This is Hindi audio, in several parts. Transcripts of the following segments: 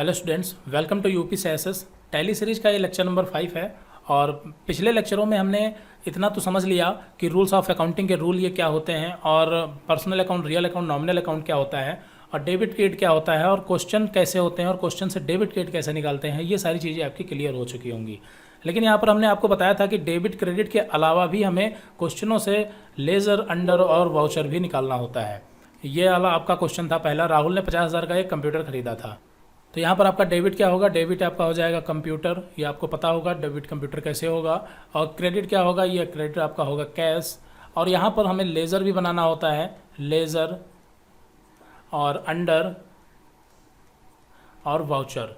Hello students, welcome to UP CSS. Tally series का ये लेक्चर नंबर 5 है। और पिछले लेक्चरों में हमने इतना तो समझ लिया कि रूल्स ऑफ अकाउंटिंग के रूल ये क्या होते हैं, और personal account, real account, nominal account क्या होता है, और डेबिट क्रेडिट क्या होता है, और क्वेश्चन कैसे होते हैं, और क्वेश्चन से डेबिट क्रेडिट कैसे निकालते हैं। ये सारी चीज़ें आपकी क्लियर हो चुकी होंगी। लेकिन यहाँ पर हमने आपको बताया था कि डेबिट क्रेडिट के अलावा भी हमें क्वेश्चनों से लेज़र, अंडर और वाउचर भी निकालना होता है। ये वाला आपका क्वेश्चन था पहला। राहुल ने 50,000 का एक कंप्यूटर खरीदा था। तो यहाँ पर आपका डेबिट क्या होगा? डेबिट आपका हो जाएगा कंप्यूटर, ये आपको पता होगा डेबिट कंप्यूटर कैसे होगा। और क्रेडिट क्या होगा? ये क्रेडिट आपका होगा कैश। और यहाँ पर हमें लेज़र भी बनाना होता है, लेज़र और अंडर और वाउचर।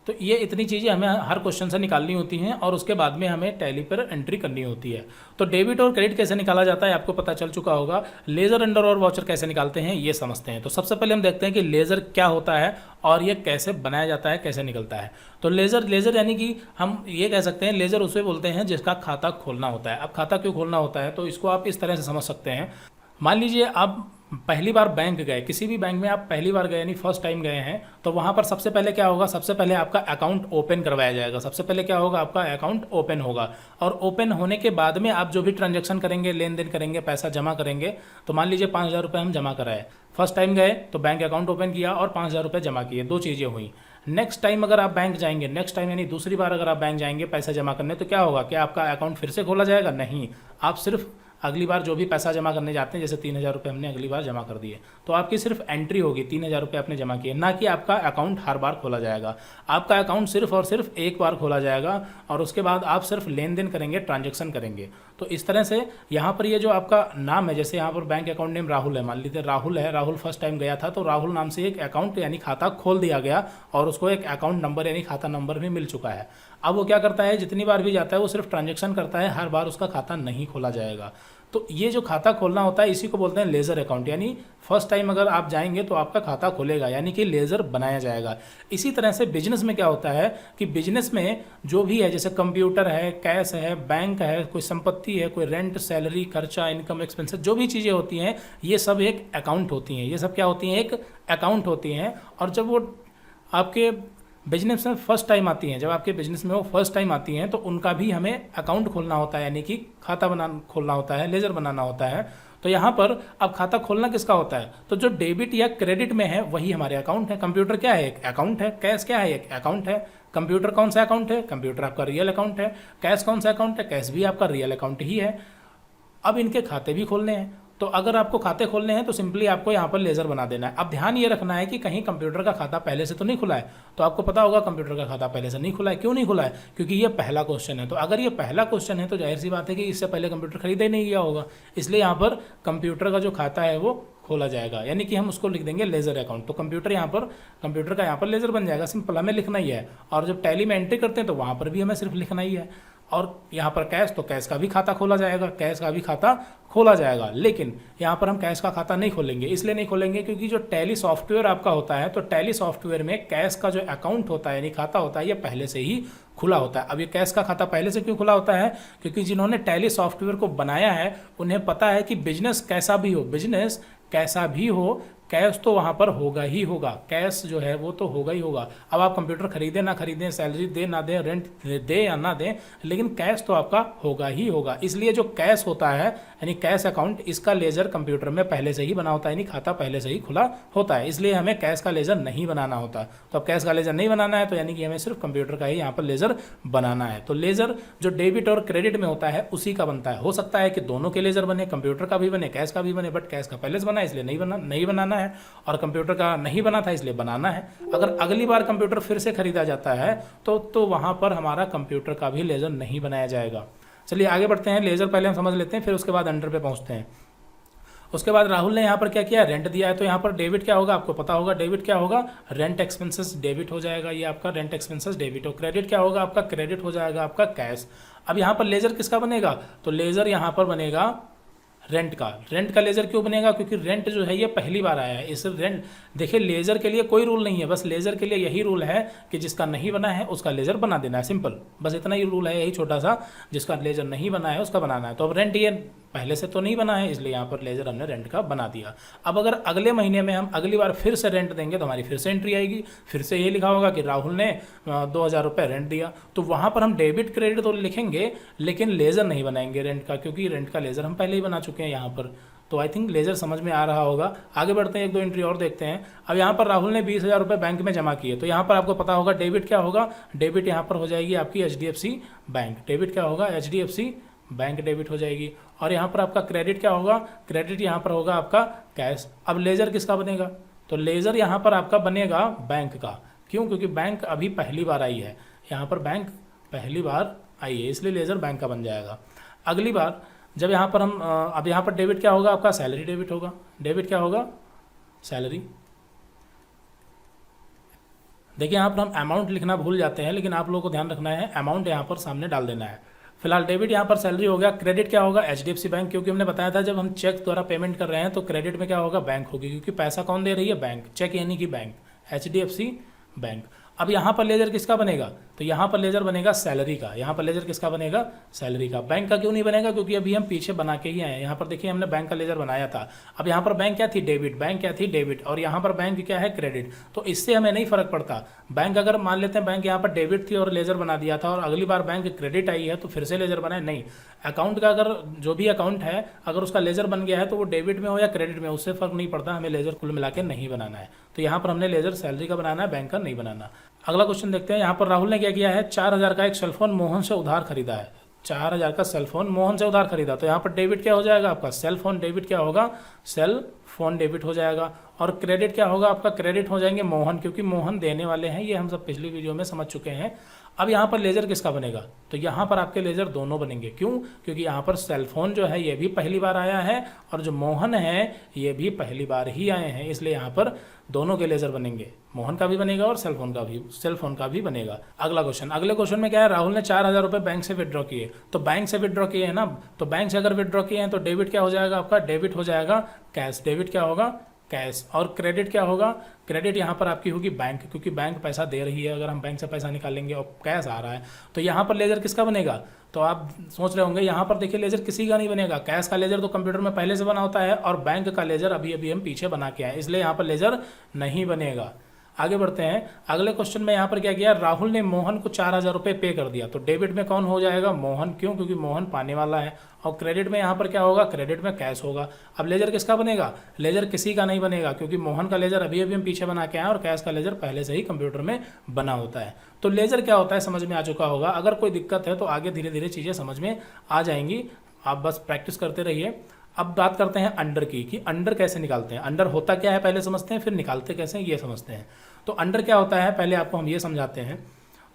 तो ये इतनी चीज़ें हमें हर क्वेश्चन से निकालनी होती हैं, और उसके बाद में हमें टैली पर एंट्री करनी होती है। तो डेबिट और क्रेडिट कैसे निकाला जाता है आपको पता चल चुका होगा। लेज़र, अंडर और वाउचर कैसे निकालते हैं ये समझते हैं। तो सबसे पहले हम देखते हैं कि लेज़र क्या होता है और ये कैसे बनाया जाता है, कैसे निकलता है। तो लेज़र यानी कि हम ये कह सकते हैं, लेज़र उसे बोलते हैं जिसका खाता खोलना होता है। अब खाता क्यों खोलना होता है, तो इसको आप इस तरह से समझ सकते हैं। मान लीजिए आप पहली बार बैंक गए, किसी भी बैंक में आप पहली बार गए यानी फर्स्ट टाइम गए हैं, तो वहाँ पर सबसे पहले क्या होगा? सबसे पहले आपका अकाउंट ओपन करवाया जाएगा। सबसे पहले क्या होगा? आपका अकाउंट ओपन होगा। और ओपन होने के बाद में आप जो भी ट्रांजैक्शन करेंगे, लेन देन करेंगे, पैसा जमा करेंगे। तो मान लीजिए 5,000 रुपये हम जमा कराए। फर्स्ट टाइम गए तो बैंक अकाउंट ओपन किया और 5,000 रुपये जमा किए, दो चीज़ें हुई। नेक्स्ट टाइम अगर आप बैंक जाएंगे, नेक्स्ट टाइम यानी दूसरी बार अगर आप बैंक जाएंगे पैसा जमा करने, तो क्या होगा? क्या आपका अकाउंट फिर से खोला जाएगा? नहीं, आप सिर्फ अगली बार जो भी पैसा जमा करने जाते हैं, जैसे 3,000 रुपये हमने अगली बार जमा कर दिए, तो आपकी सिर्फ एंट्री होगी, 3,000 रुपये आपने जमा किए, ना कि आपका अकाउंट हर बार खोला जाएगा। आपका अकाउंट सिर्फ और सिर्फ एक बार खोला जाएगा, और उसके बाद आप सिर्फ लेन देन करेंगे, ट्रांजेक्शन करेंगे। तो इस तरह से यहाँ पर ये जो आपका नाम है, जैसे यहाँ पर बैंक अकाउंट नेम राहुल है, मान लीजिए राहुल है, राहुल फर्स्ट टाइम गया था, तो राहुल नाम से एक अकाउंट यानी खाता खोल दिया गया, और उसको एक अकाउंट नंबर यानी खाता नंबर भी मिल चुका है। अब वो क्या करता है? जितनी बार भी जाता है वो सिर्फ ट्रांजेक्शन करता है, हर बार उसका खाता नहीं खोला जाएगा। तो ये जो खाता खोलना होता है इसी को बोलते हैं लेज़र अकाउंट। यानी फर्स्ट टाइम अगर आप जाएंगे तो आपका खाता खुलेगा, यानी कि लेज़र बनाया जाएगा। इसी तरह से बिजनेस में क्या होता है कि बिजनेस में जो भी है, जैसे कंप्यूटर है, कैश है, बैंक है, कोई संपत्ति है, कोई रेंट, सैलरी, खर्चा, इनकम, एक्सपेंसेस, जो भी चीज़ें होती हैं ये सब एक अकाउंट होती हैं। ये सब क्या होती हैं? एक अकाउंट होती हैं। और जब वो आपके बिजनेस में फर्स्ट टाइम आती हैं, जब आपके बिजनेस में वो फर्स्ट टाइम आती हैं, तो उनका भी हमें अकाउंट खोलना होता है, यानी कि खाता खोलना होता है, लेज़र बनाना होता है। तो यहाँ पर अब खाता खोलना किसका होता है? तो जो डेबिट या क्रेडिट में है वही हमारे अकाउंट है। कंप्यूटर क्या है? एक अकाउंट है। कैश क्या है? एक अकाउंट है। कंप्यूटर कौन सा अकाउंट है? कंप्यूटर आपका रियल अकाउंट है। कैश कौन सा अकाउंट है? कैश भी आपका रियल अकाउंट ही है। अब इनके खाते भी खोलने हैं, तो अगर आपको खाते खोलने हैं तो सिंपली आपको यहाँ पर लेज़र बना देना है। अब ध्यान ये रखना है कि कहीं कंप्यूटर का खाता पहले से तो नहीं खुला है। तो आपको पता होगा कंप्यूटर का खाता पहले से नहीं खुला है। क्यों नहीं खुला है? क्योंकि ये पहला क्वेश्चन है। तो अगर ये पहला क्वेश्चन है तो जाहिर सी बात है कि इससे पहले कंप्यूटर खरीदा ही नहीं गया होगा, इसलिए यहाँ पर कंप्यूटर का जो खाता है वो खोला जाएगा, यानी कि हम उसको लिख देंगे लेज़र अकाउंट। तो कंप्यूटर का यहाँ पर लेज़र बन जाएगा। सिंपल हमें लिखना ही है। और जब टैली में एंट्री करते हैं तो वहाँ पर भी हमें सिर्फ लिखना ही है। और यहाँ पर कैश, तो कैश का भी खाता खोला जाएगा, कैश का भी खाता खोला जाएगा। लेकिन यहाँ पर हम कैश का खाता नहीं खोलेंगे। इसलिए नहीं खोलेंगे क्योंकि जो टैली सॉफ्टवेयर आपका होता है, तो टैली सॉफ्टवेयर में कैश का जो अकाउंट होता है यानी खाता होता है, ये पहले से ही खुला होता है। अब ये कैश का खाता पहले से क्यों खुला होता है? क्योंकि जिन्होंने टैली सॉफ्टवेयर को बनाया है उन्हें पता है कि बिजनेस कैसा भी हो, कैश तो वहाँ पर होगा ही होगा। कैश जो है वो तो होगा ही होगा। अब आप कंप्यूटर खरीदें ना खरीदें, सैलरी दे ना दें, रेंट दे या ना दें, लेकिन कैश तो आपका होगा ही होगा। इसलिए जो कैश होता है यानी कैश अकाउंट, इसका लेज़र कंप्यूटर में पहले से ही बना होता है, यानी खाता पहले से ही खुला होता है। इसलिए हमें कैश का लेज़र नहीं बनाना होता। तो अब कैश का लेज़र नहीं बनाना है तो यानी कि हमें सिर्फ कंप्यूटर का ही यहाँ पर लेज़र बनाना है। तो लेज़र जो डेबिट और क्रेडिट में होता है उसी का बनता है। हो सकता है कि दोनों के लेज़र बने, कंप्यूटर का भी बने, कैश का भी बने, बट कैश का पहले से बना इसलिए नहीं बनाना है, और कंप्यूटर का नहीं बना था इसलिए बनाना है। अगर अगली बार कंप्यूटर फिर से खरीदा जाता है तो वहां पर हमारा कंप्यूटर का भी लेज़र नहीं बनाया जाएगा। चलिए आगे बढ़ते हैं। लेज़र पहले हम समझ लेते हैं, फिर उसके बाद अंडर पे पहुंचते हैं। उसके बाद राहुल ने यहाँ पर क्या किया? रेंट दिया है। तो यहाँ पर डेबिट क्या होगा? आपको पता होगा डेबिट क्या होगा? रेंट एक्सपेंसेस डेबिट हो जाएगा। ये आपका रेंट एक्सपेंसेस डेबिट हो। क्रेडिट क्या होगा? आपका क्रेडिट हो जाएगा आपका कैश। अब यहाँ पर लेज़र किसका बनेगा? तो लेज़र यहाँ पर बनेगा रेंट का लेज़र क्यों बनेगा? क्योंकि रेंट जो है ये पहली बार आया है। इस रेंट, देखिए लेज़र के लिए कोई रूल नहीं है, बस लेज़र के लिए यही रूल है कि जिसका नहीं बना है उसका लेज़र बना देना है। सिंपल, बस इतना ही रूल है, यही छोटा सा। जिसका लेज़र नहीं बना है उसका बनाना है। तो अब रेंट ये पहले से तो नहीं बना है, इसलिए यहाँ पर लेज़र हमने रेंट का बना दिया। अब अगर अगले महीने में हम अगली बार फिर से रेंट देंगे तो हमारी फिर से एंट्री आएगी, फिर से ये लिखा होगा कि राहुल ने 2000 रुपये रेंट दिया, तो वहाँ पर हम डेबिट क्रेडिट तो लिखेंगे लेकिन लेज़र नहीं बनाएंगे रेंट का, क्योंकि रेंट का लेज़र हम पहले ही बना चुके हैं यहाँ पर। तो आई थिंक लेज़र समझ में आ रहा होगा। आगे बढ़ते हैं, एक दो एंट्री और देखते हैं। अब यहाँ पर राहुल ने 20,000 रुपये बैंक में जमा किए, तो यहाँ पर आपको पता होगा डेबिट क्या होगा, डेबिट यहाँ पर हो जाएगी आपकी HDFC बैंक। डेबिट क्या होगा, HDFC बैंक डेबिट हो जाएगी। और यहाँ पर आपका क्रेडिट क्या होगा, क्रेडिट यहाँ पर होगा आपका कैश। अब लेज़र किसका बनेगा, तो लेज़र यहाँ पर आपका बनेगा बैंक का। क्यों, क्योंकि बैंक अभी पहली बार आई है, यहाँ पर बैंक पहली बार आई है, इसलिए लेज़र बैंक का बन जाएगा। अगली बार जब यहाँ पर हम अब यहाँ पर डेबिट क्या होगा आपका, सैलरी डेबिट होगा। डेबिट क्या होगा, सैलरी। देखिए यहाँ पर हम अमाउंट लिखना भूल जाते हैं, लेकिन आप लोगों को ध्यान रखना है अमाउंट यहाँ पर सामने डाल देना है। फिलहाल डेबिट यहाँ पर सैलरी हो गया। क्रेडिट क्या होगा, HDFC बैंक, क्योंकि हमने बताया था जब हम चेक द्वारा पेमेंट कर रहे हैं तो क्रेडिट में क्या होगा, बैंक होगी, क्योंकि पैसा कौन दे रही है, बैंक। चेक यानी कि बैंक, HDFC बैंक। अब यहाँ पर लेज़र किसका बनेगा, तो यहाँ पर लेज़र बनेगा सैलरी का। यहाँ पर लेज़र किसका बनेगा, सैलरी का। बैंक का क्यों नहीं बनेगा, क्योंकि अभी हम पीछे बना के ही आए हैं। यहाँ पर देखिए हमने बैंक का लेज़र बनाया था। अब यहाँ पर बैंक क्या थी, डेबिट, बैंक क्या थी, डेबिट, और यहाँ पर बैंक क्या है, क्रेडिट। तो इससे हमें नहीं फर्क पड़ता। बैंक अगर मान लेते हैं बैंक यहाँ पर डेबिट थी और लेज़र बना दिया था, और अगली बार बैंक क्रेडिट आई है तो फिर से लेज़र बनाए, नहीं। अकाउंट का अगर जो भी अकाउंट है अगर उसका लेज़र बन गया है तो वो डेबिट में हो या क्रेडिट में, उससे फर्क नहीं पड़ता, हमें लेज़र कुल मिला के नहीं बनाना है। तो यहाँ पर हमने लेज़र सैलरी का बनाना है, बैंक का नहीं बनाना। अगला क्वेश्चन देखते हैं। यहाँ पर राहुल ने क्या किया है, 4000 का एक सेलफोन मोहन से उधार खरीदा है। 4000 का सेलफोन मोहन से उधार खरीदा, तो यहाँ पर डेबिट क्या हो जाएगा आपका, सेल फोन। डेबिट क्या होगा, सेल फोन डेबिट हो जाएगा। और क्रेडिट क्या होगा आपका, क्रेडिट हो जाएंगे मोहन, क्योंकि मोहन देने वाले हैं, ये हम सब पिछली वीडियो में समझ चुके हैं। अब यहाँ पर लेज़र किसका बनेगा, तो यहाँ पर आपके लेज़र दोनों बनेंगे। क्यों, क्योंकि यहाँ पर सेलफोन जो है ये भी पहली बार आया है और जो मोहन है ये भी पहली बार ही आए हैं, इसलिए यहाँ पर दोनों के लेज़र बनेंगे, मोहन का भी बनेगा और सेलफोन का भी बनेगा। अगला क्वेश्चन, अगले क्वेश्चन में क्या है, राहुल ने 4000 रुपये बैंक से विड्रॉ किए। तो बैंक से विड्रॉ किए हैं ना, तो बैंक से अगर विड्रॉ किए हैं तो डेबिट क्या हो जाएगा आपका, डेबिट हो जाएगा कैश। डेबिट क्या होगा, कैश। और क्रेडिट क्या होगा, क्रेडिट यहाँ पर आपकी होगी बैंक, क्योंकि बैंक पैसा दे रही है। अगर हम बैंक से पैसा निकालेंगे और कैश आ रहा है तो यहाँ पर लेज़र किसका बनेगा, तो आप सोच रहे होंगे यहाँ पर देखिए लेज़र किसी का नहीं बनेगा। कैश का लेज़र तो कंप्यूटर में पहले से बना होता है और बैंक का लेज़र अभी अभी हम पीछे बना के आए, इसलिए यहाँ पर लेज़र नहीं बनेगा। आगे बढ़ते हैं। अगले क्वेश्चन में यहाँ पर क्या किया, राहुल ने मोहन को 4000 रुपये पे कर दिया। तो डेबिट में कौन हो जाएगा, मोहन। क्यों, क्योंकि मोहन पाने वाला है। और क्रेडिट में यहाँ पर क्या होगा, क्रेडिट में कैश होगा। अब लेज़र किसका बनेगा, लेज़र किसी का नहीं बनेगा, क्योंकि मोहन का लेज़र अभी अभी हम पीछे बना के आए और कैश का लेज़र पहले से ही कंप्यूटर में बना होता है। तो लेज़र क्या होता है समझ में आ चुका होगा। अगर कोई दिक्कत है तो आगे धीरे धीरे चीज़ें समझ में आ जाएंगी, आप बस प्रैक्टिस करते रहिए। अब बात करते हैं अंडर की, कि अंडर कैसे निकालते हैं। अंडर होता क्या है पहले समझते हैं, फिर निकालते कैसे हैं ये समझते हैं। तो अंडर क्या होता है पहले आपको हम ये समझाते हैं।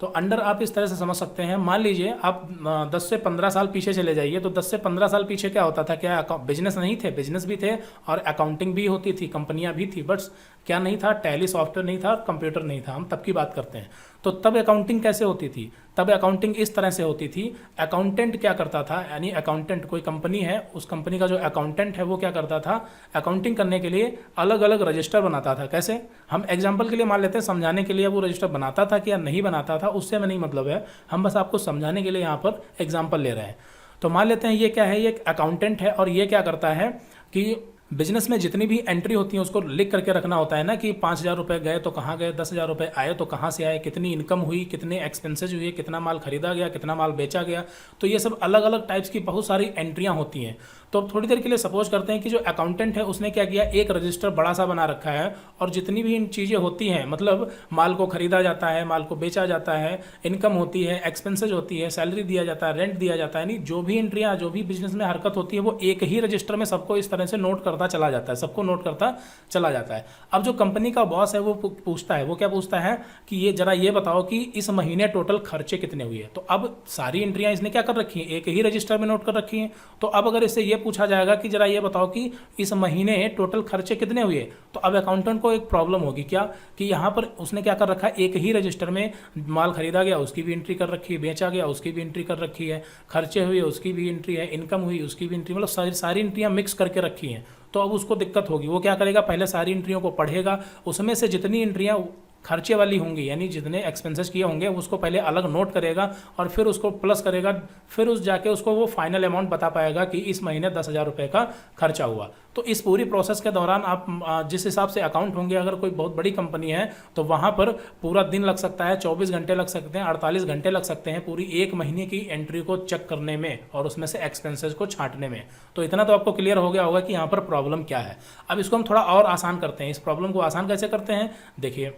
तो अंडर आप इस तरह से समझ सकते हैं, मान लीजिए आप 10 से 15 साल पीछे चले जाइए। तो 10 से 15 साल पीछे क्या होता था, क्या बिजनेस नहीं थे, बिजनेस भी थे और अकाउंटिंग भी होती थी, कंपनियां भी थी, बट क्या नहीं था, टैली सॉफ्टवेयर नहीं था, कंप्यूटर नहीं था। हम तब की बात करते हैं। तो तब अकाउंटिंग कैसे होती थी, तब अकाउंटिंग इस तरह से होती थी। अकाउंटेंट क्या करता था, यानी अकाउंटेंट कोई कंपनी है, उस कंपनी का जो अकाउंटेंट है वो क्या करता था, अकाउंटिंग करने के लिए अलग अलग रजिस्टर बनाता था। कैसे, हम एग्जाम्पल के लिए मान लेते हैं, समझाने के लिए वो रजिस्टर बनाता था कि या नहीं बनाता था, उससे हमें नहीं मतलब है, हम बस आपको समझाने के लिए यहाँ पर एग्जाम्पल ले रहे हैं। तो मान लेते हैं ये क्या है, ये एक अकाउंटेंट है और ये क्या करता है कि बिजनेस में जितनी भी एंट्री होती है उसको लिख करके रखना होता है ना, कि 5000 रुपये गए तो कहाँ गए, 10,000 रुपये आए तो कहाँ से आए, कितनी इनकम हुई, कितने एक्सपेंसेज हुए, कितना माल खरीदा गया, कितना माल बेचा गया। तो ये सब अलग अलग टाइप्स की बहुत सारी एंट्रियाँ होती हैं। तो अब थोड़ी देर के लिए सपोज करते हैं कि जो अकाउंटेंट है उसने क्या किया, एक रजिस्टर बड़ा सा बना रखा है और जितनी भी इन चीज़ें होती हैं, मतलब माल को खरीदा जाता है, माल को बेचा जाता है, इनकम होती है, एक्सपेंसेज होती है, सैलरी दिया जाता है, रेंट दिया जाता है, यानी जो भी एंट्रियाँ, जो भी बिजनेस में हरकत होती है वो एक ही रजिस्टर में सबको इस तरह से नोट करता चला जाता है, सबको नोट करता चला जाता है। अब जो कंपनी का बॉस है वो पूछता है, वो क्या पूछता है कि ये जरा ये बताओ कि इस महीने टोटल खर्चे कितने हुए। तो अब सारी एंट्रियाँ इसने क्या कर रखी हैं, एक ही रजिस्टर में नोट कर रखी हैं। तो अब अगर इससे ये पूछा जाएगा कि जरा ये बताओ कि इस महीने टोटल खर्चे कितने हुए, तो अब अकाउंटेंट को एक प्रॉब्लम होगी क्या, कि यहाँ पर उसने क्या कर रखा है, एक ही रजिस्टर में माल खरीदा गया उसकी भी एंट्री कर रखी है, बेचा गया उसकी भी एंट्री कर रखी है, खर्चे हुए उसकी भी एंट्री है, इनकम हुई उसकी भी एंट्री, मतलब सारी एंट्रियाँ मिक्स करके रखी हैं। तो अब उसको दिक्कत होगी, वो क्या करेगा, पहले सारी एंट्रियों को पढ़ेगा, उसमें से जितनी एंट्रियाँ खर्चे वाली होंगी, यानी जितने एक्सपेंसेस किए होंगे उसको पहले अलग नोट करेगा और फिर उसको प्लस करेगा, फिर उस जाके उसको वो फाइनल अमाउंट बता पाएगा कि इस महीने 10,000 रुपये का खर्चा हुआ। तो इस पूरी प्रोसेस के दौरान आप जिस हिसाब से अकाउंट होंगे, अगर कोई बहुत बड़ी कंपनी है तो वहाँ पर पूरा दिन लग सकता है, 24 घंटे लग सकते हैं, 48 घंटे लग सकते हैं पूरी एक महीने की एंट्री को चेक करने में और उसमें से एक्सपेंसेस को छांटने में। तो इतना तो आपको क्लियर हो गया होगा कि यहाँ पर प्रॉब्लम क्या है। अब इसको हम थोड़ा और आसान करते हैं। इस प्रॉब्लम को आसान कैसे करते हैं, देखिए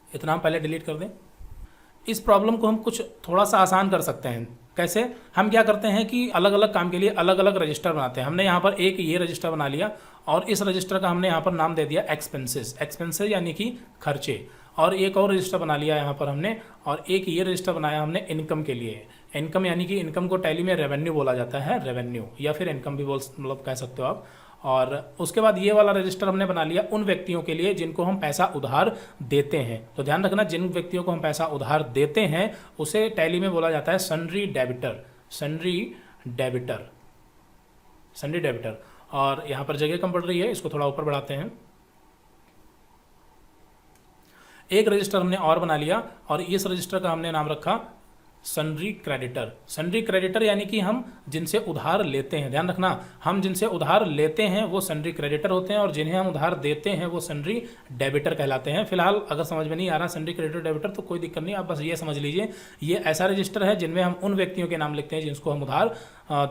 इतना हम पहले डिलीट कर दें। इस प्रॉब्लम को हम कुछ थोड़ा सा आसान कर सकते हैं। कैसे, हम क्या करते हैं कि अलग अलग काम के लिए अलग अलग रजिस्टर बनाते हैं। हमने यहाँ पर एक ये रजिस्टर बना लिया और इस रजिस्टर का हमने यहाँ पर नाम दे दिया एक्सपेंसेस, एक्सपेंसेस यानी कि खर्चे। और एक और रजिस्टर बना लिया यहाँ पर हमने, और एक ये रजिस्टर बनाया हमने इनकम के लिए। इनकम यानी कि इनकम को टैली में रेवेन्यू बोला जाता है, रेवेन्यू या फिर इनकम भी मतलब कह सकते हो आप। और उसके बाद ये वाला रजिस्टर हमने बना लिया उन व्यक्तियों के लिए जिनको हम पैसा उधार देते हैं। तो ध्यान रखना, जिन व्यक्तियों को हम पैसा उधार देते हैं उसे टैली में बोला जाता है sundry debtor, sundry debtor, sundry debtor. और यहाँ पर जगह कम पड़ रही है, इसको थोड़ा ऊपर बढ़ाते हैं। एक रजिस्टर हमने और बना लिया और इस रजिस्टर का हमने नाम रखा सन्ड्री क्रेडिटर। सन्ड्री क्रेडिटर यानी कि हम जिनसे उधार लेते हैं, ध्यान रखना, हम जिनसे उधार लेते हैं वो सन्ड्री क्रेडिटर होते हैं और जिन्हें हम उधार देते हैं वो सन्ड्री डेबिटर कहलाते हैं। फिलहाल अगर समझ में नहीं आ रहा सन्ड्री क्रेडिटर डेबिटर तो कोई दिक्कत नहीं, आप बस ये समझ लीजिए ये ऐसा रजिस्टर है जिनमें हम उन व्यक्तियों के नाम लिखते हैं जिनको हम उधार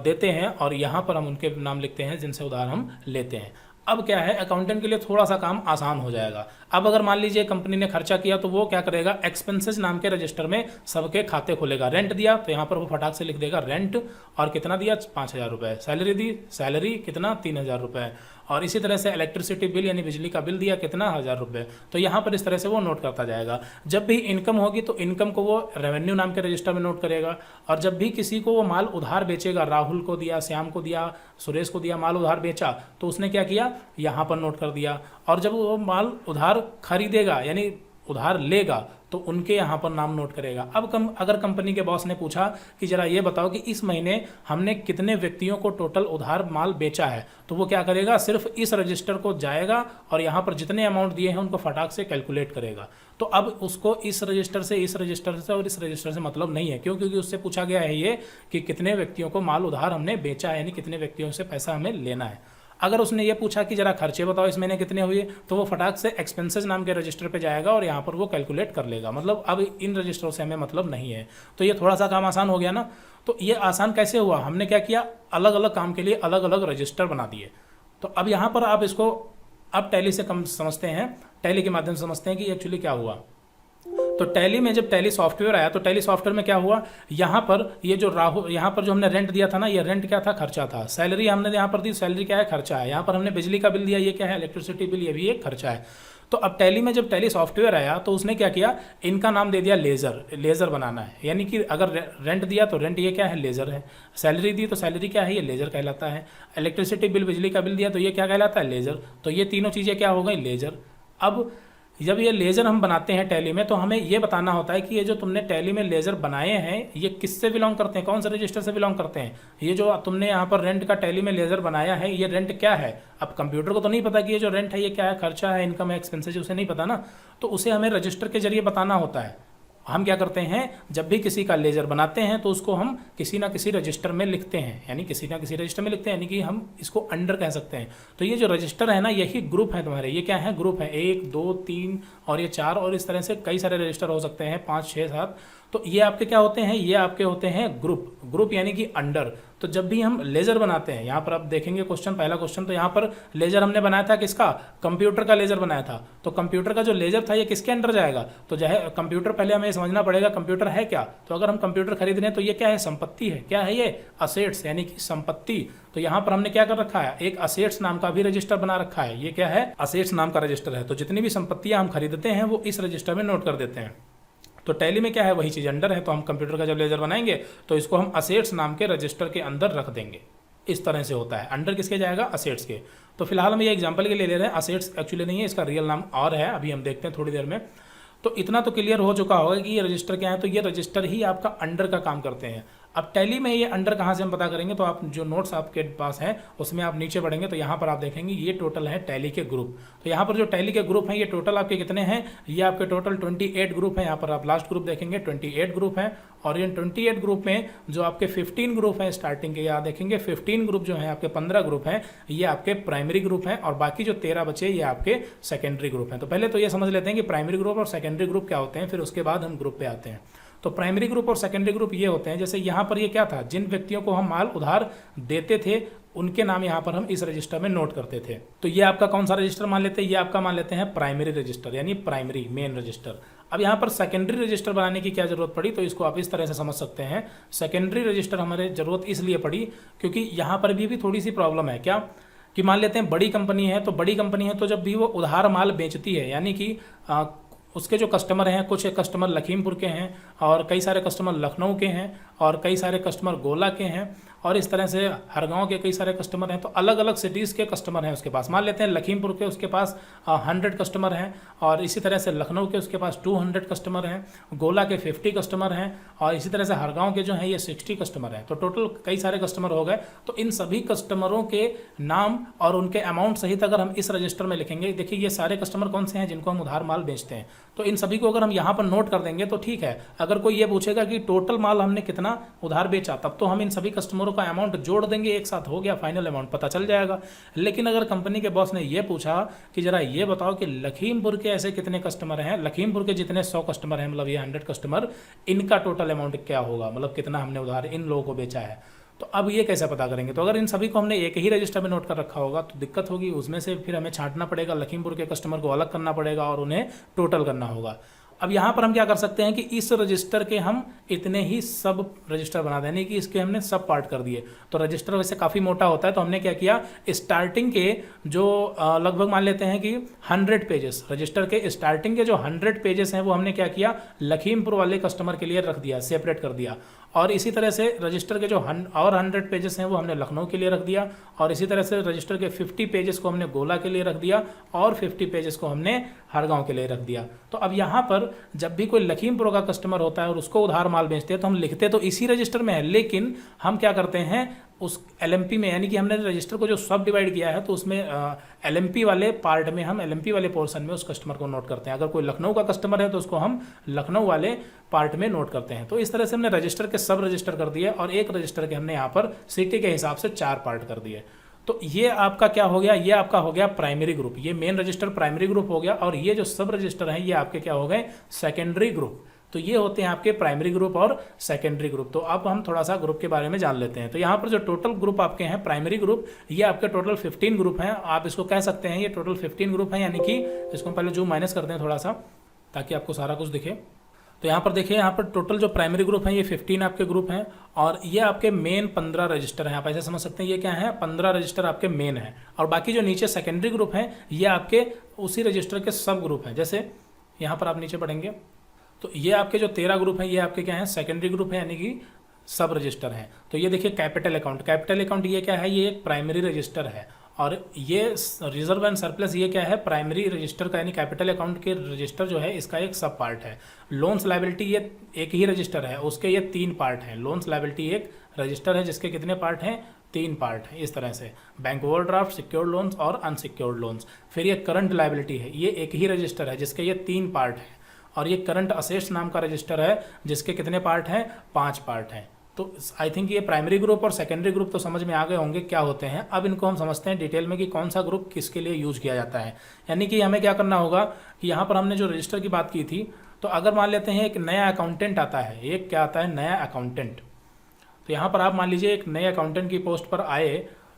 देते हैं और यहाँ पर हम उनके नाम लिखते हैं जिनसे उधार हम लेते हैं। अब क्या है, अकाउंटेंट के लिए थोड़ा सा काम आसान हो जाएगा। अब अगर मान लीजिए कंपनी ने खर्चा किया तो वो क्या करेगा, एक्सपेंसेस नाम के रजिस्टर में सबके खाते खोलेगा। रेंट दिया तो यहाँ पर वो फटाक से लिख देगा रेंट, और कितना दिया 5,000 रुपये। सैलरी दी, सैलरी कितना 3,000 रुपये। और इसी तरह से इलेक्ट्रिसिटी बिल यानी बिजली का बिल दिया कितना 1,000 रुपये। तो यहाँ पर इस तरह से वो नोट करता जाएगा। जब भी इनकम होगी तो इनकम को वो रेवेन्यू नाम के रजिस्टर में नोट करेगा, और जब भी किसी को वो माल उधार बेचेगा, राहुल को दिया, श्याम को दिया, सुरेश को दिया, माल उधार बेचा तो उसने क्या किया, यहाँ पर नोट कर दिया। और जब वो माल उधार खरीदेगा यानी उधार लेगा तो उनके यहाँ पर नाम नोट करेगा। अब अगर कंपनी के बॉस ने पूछा कि जरा ये बताओ कि इस महीने हमने कितने व्यक्तियों को टोटल उधार माल बेचा है, तो वो क्या करेगा, सिर्फ इस रजिस्टर को जाएगा और यहाँ पर जितने अमाउंट दिए हैं उनको फटाक से कैलकुलेट करेगा। तो अब उसको इस रजिस्टर से, इस रजिस्टर से और इस रजिस्टर से मतलब नहीं है। क्यों? क्योंकि उससे पूछा गया है ये कि कितने व्यक्तियों को माल उधार हमने बेचा है, यानी कितने व्यक्तियों से पैसा हमें लेना है। अगर उसने ये पूछा कि जरा खर्चे बताओ इस महीने कितने हुए, तो वो फटाक से एक्सपेंसेस नाम के रजिस्टर पे जाएगा और यहाँ पर वो कैलकुलेट कर लेगा। मतलब अब इन रजिस्टरों से हमें मतलब नहीं है। तो ये थोड़ा सा काम आसान हो गया ना। तो ये आसान कैसे हुआ, हमने क्या किया, अलग अलग काम के लिए अलग अलग रजिस्टर बना दिए। तो अब यहाँ पर आप इसको अब टैली से कम समझते हैं, टैली के माध्यम से समझते हैं कि एक्चुअली क्या हुआ। तो टैली में जब टैली सॉफ्टवेयर आया तो टैली सॉफ्टवेयर में क्या हुआ, यहाँ पर ये जो राहुल, यहाँ पर जो हमने रेंट दिया था ना, ये रेंट क्या था, खर्चा था। सैलरी हमने यहाँ पर दी, सैलरी क्या है, खर्चा है। यहाँ पर हमने बिजली का बिल दिया, ये क्या है, इलेक्ट्रिसिटी बिल, ये भी एक खर्चा है। तो अब टैली में जब टैली सॉफ्टवेयर आया तो उसने क्या किया, इनका नाम दे दिया लेजर, लेजर बनाना है। यानी कि अगर रेंट दिया तो रेंट ये क्या है, लेजर है। सैलरी दी तो सैलरी क्या है, ये लेजर कहलाता है। इलेक्ट्रिसिटी बिल, बिजली का बिल दिया तो ये क्या कहलाता है, लेजर। तो ये तीनों चीज़ें क्या हो गई, लेजर। अब जब ये लेज़र हम बनाते हैं टैली में तो हमें ये बताना होता है कि ये जो तुमने टैली में लेज़र बनाए हैं ये किससे बिलोंग करते हैं, कौन से रजिस्टर से बिलोंग करते हैं। ये जो तुमने यहाँ पर रेंट का टैली में लेज़र बनाया है, ये रेंट क्या है। अब कंप्यूटर को तो नहीं पता कि ये जो रेंट है ये क्या है, खर्चा है, इनकम है, एक्सपेंसेस, उसे नहीं पता ना। तो उसे हमें रजिस्टर के जरिए बताना होता है। हम क्या करते हैं, जब भी किसी का लेजर बनाते हैं तो उसको हम किसी ना किसी रजिस्टर में लिखते हैं, यानी किसी ना किसी रजिस्टर में लिखते हैं, यानी कि हम इसको अंडर कह सकते हैं। तो ये जो रजिस्टर है ना, यही ग्रुप है तुम्हारे। ये क्या है, ग्रुप है, 1 2 3 और ये 4, और इस तरह से कई सारे रजिस्टर हो सकते हैं, 5 6 7। तो ये आपके क्या होते हैं, ये आपके होते हैं ग्रुप, ग्रुप यानी कि अंडर। तो जब भी हम लेजर बनाते हैं, यहाँ पर आप देखेंगे क्वेश्चन, पहला क्वेश्चन, तो यहाँ पर लेजर हमने बनाया था किसका, कंप्यूटर का लेजर बनाया था। तो कंप्यूटर का जो लेजर था ये किसके अंडर जाएगा, तो जो है कंप्यूटर, पहले हमें समझना पड़ेगा कंप्यूटर है क्या। तो अगर हम कंप्यूटर खरीद रहे हैं तो ये क्या है, संपत्ति है। क्या है ये, असेट्स यानी कि संपत्ति। तो यहाँ पर हमने क्या कर रखा है, एक असेट्स नाम का भी रजिस्टर बना रखा है। ये क्या है, असेट्स नाम का रजिस्टर है। तो जितनी भी संपत्तियां हम खरीदते हैं वो इस रजिस्टर में नोट कर देते हैं। तो टैली में क्या है, वही चीज़ अंडर है। तो हम कंप्यूटर का जब लेजर बनाएंगे तो इसको हम असेट्स नाम के रजिस्टर के अंदर रख देंगे। इस तरह से होता है। अंडर किसके जाएगा, असेट्स के। तो फिलहाल हम ये एग्जांपल के लिए ले रहे हैं, असेट्स एक्चुअली नहीं है, इसका रियल नाम और है, अभी हम देखते हैं थोड़ी देर में। तो इतना तो क्लियर हो चुका होगा कि ये रजिस्टर क्या है। तो ये रजिस्टर ही आपका अंडर का काम करते हैं। अब टैली में ये अंडर कहाँ से हम पता करेंगे, तो आप जो नोट्स आपके पास हैं उसमें आप नीचे बढ़ेंगे तो यहाँ पर आप देखेंगे ये टोटल है टैली के ग्रुप। तो यहाँ पर जो टैली के ग्रुप हैं ये टोटल आपके कितने हैं, ये आपके टोटल 28 ग्रुप हैं। यहाँ पर आप लास्ट ग्रुप देखेंगे 28 ग्रुप हैं, और ये 28 ग्रुप में जो आपके 15 ग्रुप हैं स्टार्टिंग के, यहाँ देखेंगे 15 ग्रुप जो हैं आपके 15 ग्रुप हैं ये आपके प्राइमरी ग्रुप हैं, और बाकी जो 13 बचे ये आपके सेकेंडरी ग्रुप हैं। तो पहले तो ये समझ लेते हैं कि प्राइमरी ग्रुप और सेकेंडरी ग्रुप क्या होते हैं, फिर उसके बाद हम ग्रुप पे आते हैं। तो प्राइमरी ग्रुप और सेकेंडरी ग्रुप ये होते हैं, जैसे यहाँ पर ये क्या था, जिन व्यक्तियों को हम माल उधार देते थे उनके नाम यहाँ पर हम इस रजिस्टर में नोट करते थे। तो ये आपका कौन सा रजिस्टर मान लेते हैं, ये आपका मान लेते हैं प्राइमरी रजिस्टर, यानी प्राइमरी मेन रजिस्टर। अब यहाँ पर सेकेंडरी रजिस्टर बनाने की क्या जरूरत पड़ी, तो इसको आप इस तरह से समझ सकते हैं। सेकेंडरी रजिस्टर हमारे जरूरत इसलिए पड़ी क्योंकि यहाँ पर भी थोड़ी सी प्रॉब्लम है, क्या कि मान लेते हैं बड़ी कंपनी है, तो बड़ी कंपनी है तो जब भी वो उधार माल बेचती है, यानी कि उसके जो कस्टमर हैं, कुछ कस्टमर लखीमपुर के हैं और कई सारे कस्टमर लखनऊ के हैं और कई सारे कस्टमर गोला के हैं और इस तरह से हर गांव के कई सारे कस्टमर हैं, तो अलग अलग सिटीज़ के कस्टमर हैं उसके पास। मान लेते हैं लखीमपुर के उसके पास 100 कस्टमर हैं, और इसी तरह से लखनऊ के उसके पास 200 कस्टमर हैं, गोला के 50 कस्टमर हैं, और इसी तरह से हर गांव के जो हैं ये 60 कस्टमर हैं। तो टोटल कई सारे कस्टमर हो गए। तो इन सभी कस्टमरों के नाम और उनके अमाउंट सहित अगर हम इस रजिस्टर में लिखेंगे, देखिए ये सारे कस्टमर कौन से हैं जिनको हम उधार माल बेचते हैं, तो इन सभी को अगर हम यहाँ पर नोट कर देंगे तो ठीक है। अगर कोई ये पूछेगा कि टोटल माल हमने कितना उधार बेचा, तब तो हम इन सभी कस्टमरों का अमाउंट जोड़ देंगे, एक साथ हो गया, फाइनल अमाउंट पता चल जाएगा। लेकिन अगर कंपनी के बॉस ने ये पूछा कि जरा ये बताओ कि लखीमपुर के ऐसे कितने कस्टमर हैं, लखीमपुर के जितने 100 कस्टमर हैं, मतलब ये 100 कस्टमर, इनका टोटल अमाउंट क्या होगा, मतलब कितना हमने उधार इन लोगों को बेचा है। तो अब ये कैसे पता करेंगे, तो अगर इन सभी को हमने एक ही रजिस्टर में नोट कर रखा होगा तो दिक्कत होगी, उसमें से फिर हमें छांटना पड़ेगा, लखीमपुर के कस्टमर को अलग करना पड़ेगा और उन्हें टोटल करना होगा। अब यहाँ पर हम क्या कर सकते हैं कि इस रजिस्टर के हम इतने ही सब रजिस्टर बना देने कि इसके हमने सब पार्ट कर दिए। तो रजिस्टर वैसे काफ़ी मोटा होता है, तो हमने क्या किया, स्टार्टिंग के जो लगभग मान लेते हैं कि 100 पेजेस, रजिस्टर के स्टार्टिंग के जो 100 पेजेस हैं वो हमने क्या किया, लखीमपुर वाले कस्टमर के लिए रख दिया, सेपरेट कर दिया। और इसी तरह से रजिस्टर के जो और 100 पेजेस हैं वो हमने लखनऊ के लिए रख दिया, और इसी तरह से रजिस्टर के 50 पेजेस को हमने गोला के लिए रख दिया, और 50 पेजेस को हमने हर गांव के लिए रख दिया। तो अब यहाँ पर जब भी कोई लखीमपुर का कस्टमर होता है और उसको उधार माल बेचते हैं तो हम लिखते तो इसी रजिस्टर में है, लेकिन हम क्या करते हैं उस एलएमपी में, यानी कि हमने रजिस्टर को जो सब डिवाइड किया है तो उसमें एलएमपी वाले पार्ट में, हम एलएमपी वाले पोर्शन में उस कस्टमर को नोट करते हैं। अगर कोई लखनऊ का कस्टमर है तो उसको हम लखनऊ वाले पार्ट में नोट करते हैं। तो इस तरह से हमने रजिस्टर के सब रजिस्टर कर दिए, और एक रजिस्टर के हमने यहाँ पर सिटी के हिसाब से 4 पार्ट कर दिए। तो ये आपका क्या हो गया, ये आपका हो गया प्राइमरी ग्रुप, ये मेन रजिस्टर प्राइमरी ग्रुप हो गया, और ये जो सब रजिस्टर हैं ये आपके क्या हो गए, सेकेंडरी ग्रुप। तो ये होते हैं आपके प्राइमरी ग्रुप और सेकेंडरी ग्रुप। तो अब हम थोड़ा सा ग्रुप के बारे में जान लेते हैं। तो यहाँ पर जो टोटल ग्रुप आपके हैं प्राइमरी ग्रुप, ये आपके टोटल 15 ग्रुप हैं। आप इसको कह सकते हैं ये टोटल 15 ग्रुप हैं, यानी कि इसको पहले जूम माइनस करते हैं थोड़ा सा ताकि आपको सारा कुछ दिखे। तो यहाँ पर देखिए, यहाँ पर टोटल जो प्राइमरी ग्रुप हैं ये 15 आपके ग्रुप हैं, और ये आपके मेन 15 रजिस्टर हैं। आप ऐसे समझ सकते हैं ये क्या है, 15 रजिस्टर आपके मेन हैं, और बाकी जो नीचे सेकेंडरी ग्रुप हैं ये आपके उसी रजिस्टर के सब ग्रुप हैं। जैसे यहाँ पर आप नीचे पढ़ेंगे तो ये आपके जो 13 ग्रुप हैं ये आपके क्या हैं, सेकेंडरी ग्रुप है, यानी कि सब रजिस्टर हैं। तो ये देखिए कैपिटल अकाउंट, कैपिटल अकाउंट ये क्या है, ये एक प्राइमरी रजिस्टर है, और ये रिजर्व एंड सरप्लस ये क्या है, प्राइमरी रजिस्टर का, यानी कैपिटल अकाउंट के रजिस्टर जो है इसका एक सब पार्ट है। लोन्स लायबिलिटी ये एक ही रजिस्टर है, उसके ये 3 पार्ट हैं। लोन्स लायबिलिटी एक रजिस्टर है जिसके कितने पार्ट हैं, 3 पार्ट हैं। इस तरह से बैंक ओवरड्राफ्ट, सिक्योर्ड लोन्स और अनसिक्योर्ड लोन्स। फिर ये करंट लायबिलिटी है, ये एक ही रजिस्टर है जिसके ये 3 पार्ट हैं, और ये करंट असेट्स नाम का रजिस्टर है जिसके कितने पार्ट हैं, 5 पार्ट हैं। तो आई थिंक ये प्राइमरी ग्रुप और सेकेंडरी ग्रुप तो समझ में आ गए होंगे क्या होते हैं। अब इनको हम समझते हैं डिटेल में कि कौन सा ग्रुप किसके लिए यूज किया जाता है। यानी कि हमें क्या करना होगा कि यहाँ पर हमने जो रजिस्टर की बात की थी, तो अगर मान लेते हैं एक नया अकाउंटेंट आता है, एक क्या आता है, नया अकाउंटेंट। तो यहाँ पर आप मान लीजिए एक नए अकाउंटेंट की पोस्ट पर आए,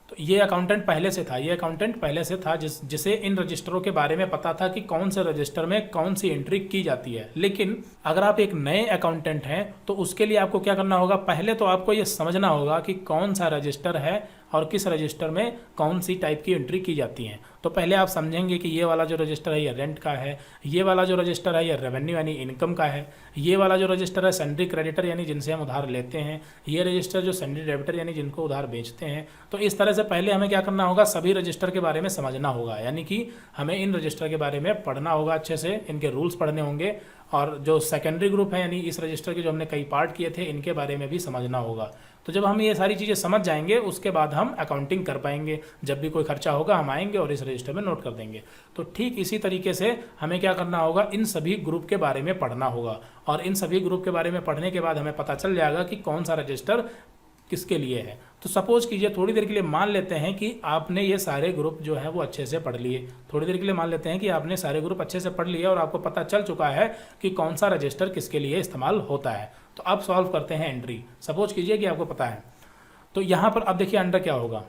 तो ये अकाउंटेंट पहले से था, ये अकाउंटेंट पहले से था जिसे इन रजिस्टरों के बारे में पता था कि कौन से रजिस्टर में कौन सी एंट्री की जाती है। लेकिन अगर आप एक नए अकाउंटेंट हैं तो उसके लिए आपको क्या करना होगा, पहले तो आपको ये समझना होगा कि कौन सा रजिस्टर है और किस रजिस्टर में कौन सी टाइप की एंट्री की जाती हैं। तो पहले आप समझेंगे कि ये वाला जो रजिस्टर है ये रेंट का है, ये वाला जो रजिस्टर है ये रेवेन्यू यानी इनकम का है, ये वाला जो रजिस्टर है सैंड्री क्रेडिटर यानी जिनसे हम उधार लेते हैं, ये रजिस्टर जो सैंड्री डेबिटर यानी जिनको उधार बेचते हैं। तो इस तरह से पहले हमें क्या करना होगा, सभी रजिस्टर के बारे में समझना होगा, यानी कि हमें इन रजिस्टर के बारे में पढ़ना होगा, अच्छे से इनके रूल्स पढ़ने होंगे, और जो सेकेंडरी ग्रुप है यानी इस रजिस्टर के जो हमने कई पार्ट किए थे इनके बारे में भी समझना होगा। तो जब हम ये सारी चीज़ें समझ जाएंगे उसके बाद हम अकाउंटिंग कर पाएंगे, जब भी कोई खर्चा होगा हम आएंगे और इस रजिस्टर में नोट कर देंगे। तो ठीक इसी तरीके से हमें क्या करना होगा, इन सभी ग्रुप के बारे में पढ़ना होगा, और इन सभी ग्रुप के बारे में पढ़ने के बाद हमें पता चल जाएगा कि कौन सा रजिस्टर किसके लिए है। तो सपोज कीजिए थोड़ी देर के लिए मान लेते हैं कि आपने ये सारे ग्रुप जो है वो अच्छे से पढ़ लिए, थोड़ी देर के लिए मान लेते हैं कि आपने सारे ग्रुप अच्छे से पढ़ लिए और आपको पता चल चुका है कि कौन सा रजिस्टर किसके लिए इस्तेमाल होता है। तो अब सॉल्व करते हैं एंट्री। सपोज कीजिए कि आपको पता है, तो यहाँ पर अब देखिए अंडर क्या होगा,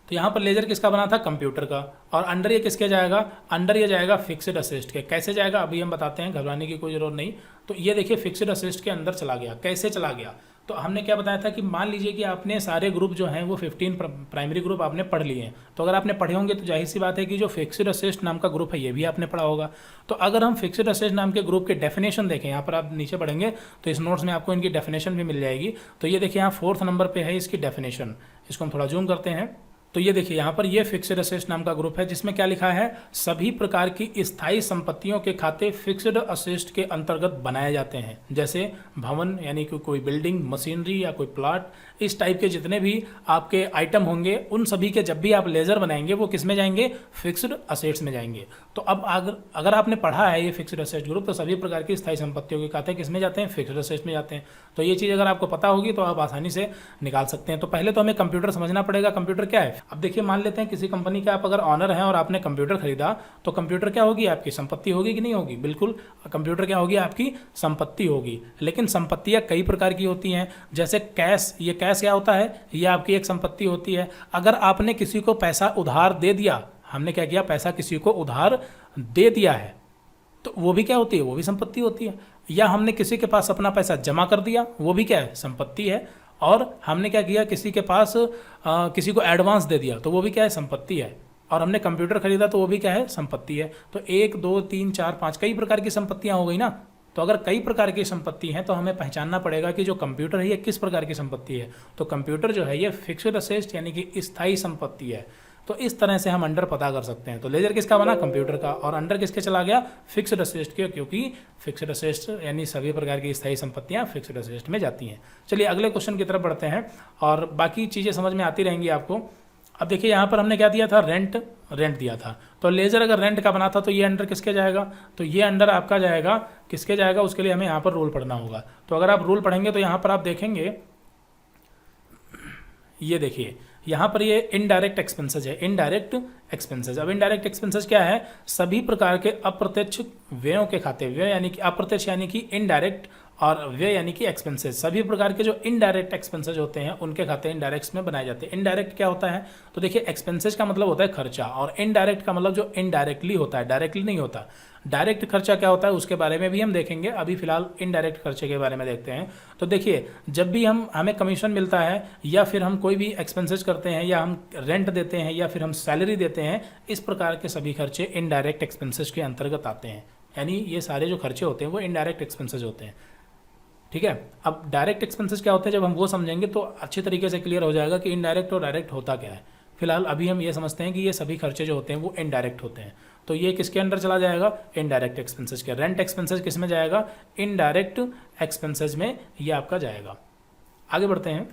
तो यहाँ पर लेजर किसका बना था, कंप्यूटर का, और अंडर ये किसके जाएगा, अंडर ये जाएगा फिक्स्ड असिस्ट के। कैसे जाएगा अभी हम बताते हैं, घबराने की कोई जरूरत नहीं। तो ये देखिए फिक्स्ड असिस्ट के अंदर चला गया। कैसे चला गया, तो हमने क्या बताया था कि मान लीजिए कि आपने सारे ग्रुप जो हैं वो 15 प्राइमरी ग्रुप आपने पढ़ लिए हैं। तो अगर आपने पढ़े होंगे तो जाहिर सी बात है कि जो फिक्स्ड असिस्ट नाम का ग्रुप है ये भी आपने पढ़ा होगा। तो अगर हम फिक्स्ड असिस्ट नाम के ग्रुप के डेफिनेशन देखें, यहाँ पर आप नीचे पढ़ेंगे तो इस नोट्स में आपको इनकी डेफिनेशन भी मिल जाएगी। तो ये देखिए यहाँ 4th नंबर पर है इसकी डेफिनेशन, इसको हम थोड़ा जूम करते हैं। तो ये देखिए यहाँ पर ये फिक्स्ड असेट्स नाम का ग्रुप है जिसमें क्या लिखा है, सभी प्रकार की स्थायी संपत्तियों के खाते फिक्स्ड असेट्स के अंतर्गत बनाए जाते हैं, जैसे भवन यानी कि कोई बिल्डिंग, मशीनरी या कोई प्लाट, इस टाइप के जितने भी आपके आइटम होंगे उन सभी के जब भी आप लेजर बनाएंगे वो किस में जाएंगे, फिक्स्ड असेट्स में जाएंगे। तो अब अगर आपने पढ़ा है ये फिक्स्ड असेट्स ग्रुप, तो सभी प्रकार की स्थायी संपत्तियों के खाते किस में जाते हैं, फिक्स्ड असेट्स में जाते हैं। तो ये चीज़ अगर आपको पता होगी तो आप आसानी से निकाल सकते हैं। तो पहले तो हमें कंप्यूटर समझना पड़ेगा, कंप्यूटर क्या है। अब देखिए मान लेते हैं किसी कंपनी का आप अगर ऑनर हैं और आपने कंप्यूटर खरीदा, तो कंप्यूटर क्या होगी, आपकी संपत्ति होगी कि नहीं होगी, बिल्कुल कंप्यूटर क्या होगी, आपकी संपत्ति होगी। लेकिन संपत्तियां कई प्रकार की होती हैं, जैसे कैश, ये कैश क्या होता है, ये आपकी एक संपत्ति होती है। अगर आपने किसी को पैसा उधार दे दिया, हमने क्या किया, पैसा किसी को उधार दे दिया है, तो वो भी क्या होती है, वो भी संपत्ति होती है। या हमने किसी के पास अपना पैसा जमा कर दिया, वो भी क्या है, संपत्ति है। और हमने क्या किया, किसी के पास किसी को एडवांस दे दिया, तो वो भी क्या है, संपत्ति है। और हमने कंप्यूटर खरीदा तो वो भी क्या है, संपत्ति है। तो 1 2 3 4 5 कई प्रकार की संपत्तियां हो गई ना। तो अगर कई प्रकार की संपत्ति हैं तो हमें पहचानना पड़ेगा कि जो कंप्यूटर है ये किस प्रकार की संपत्ति है। तो कंप्यूटर जो है ये फिक्स्ड असेट्स यानी कि स्थायी संपत्ति है। तो इस तरह से हम अंडर पता कर सकते हैं। तो लेजर किसका बना, कंप्यूटर का, और अंडर किसके चला गया, फिक्स्ड असेट्स के, क्योंकि फिक्स्ड असेट्स यानी सभी प्रकार की स्थायी संपत्तियां फिक्स्ड असेट्स में जाती हैं। चलिए अगले क्वेश्चन की तरफ बढ़ते हैं और बाकी चीज़ें समझ में आती रहेंगी आपको। अब देखिए यहाँ पर हमने क्या दिया था, रेंट दिया था। तो लेजर अगर रेंट का बना था तो ये अंडर किसके जाएगा, तो ये अंडर आपका जाएगा, किसके जाएगा, उसके लिए हमें यहाँ पर रूल पढ़ना होगा। तो अगर आप रूल पढ़ेंगे तो यहाँ पर आप देखेंगे, ये देखिए यहाँ पर ये इनडायरेक्ट एक्सपेंसेस है, इनडायरेक्ट एक्सपेंसेस। अब इनडायरेक्ट एक्सपेंसेस क्या है, सभी प्रकार के अप्रत्यक्ष व्ययों के खाते, व्यय यानी कि अप्रत्यक्ष यानी कि इनडायरेक्ट, और व्यय यानी कि एक्सपेंसेस, सभी प्रकार के जो इनडायरेक्ट एक्सपेंसेस होते हैं उनके खाते इनडायरेक्ट में बनाए जाते हैं। इनडायरेक्ट क्या होता है, तो देखिए एक्सपेंसेस का मतलब होता है खर्चा, और इनडायरेक्ट का मतलब जो इनडायरेक्टली होता है, डायरेक्टली नहीं होता। डायरेक्ट खर्चा क्या होता है उसके बारे में भी हम देखेंगे, अभी फिलहाल इनडायरेक्ट खर्चे के बारे में देखते हैं। तो देखिए जब भी हमें कमीशन मिलता है या फिर हम कोई भी एक्सपेंसेस करते हैं या हम रेंट देते हैं या फिर हम सैलरी देते हैं, इस प्रकार के सभी खर्चे इनडायरेक्ट एक्सपेंसेस के अंतर्गत आते हैं। यानी ये सारे जो खर्चे होते हैं वो इनडायरेक्ट एक्सपेंसेस होते हैं, ठीक है। अब डायरेक्ट एक्सपेंसेस क्या होते हैं, जब हम वो समझेंगे तो अच्छी तरीके से क्लियर हो जाएगा कि इनडायरेक्ट और डायरेक्ट होता क्या है। फिलहाल अभी हम ये समझते हैं कि ये सभी खर्चे जो होते हैं वो इनडायरेक्ट होते हैं। तो ये किसके अंडर चला जाएगा, इनडायरेक्ट एक्सपेंसेस के। रेंट एक्सपेंसेस किस में जाएगा, इनडायरेक्ट एक्सपेंसेस में ये आपका जाएगा। आगे बढ़ते हैं।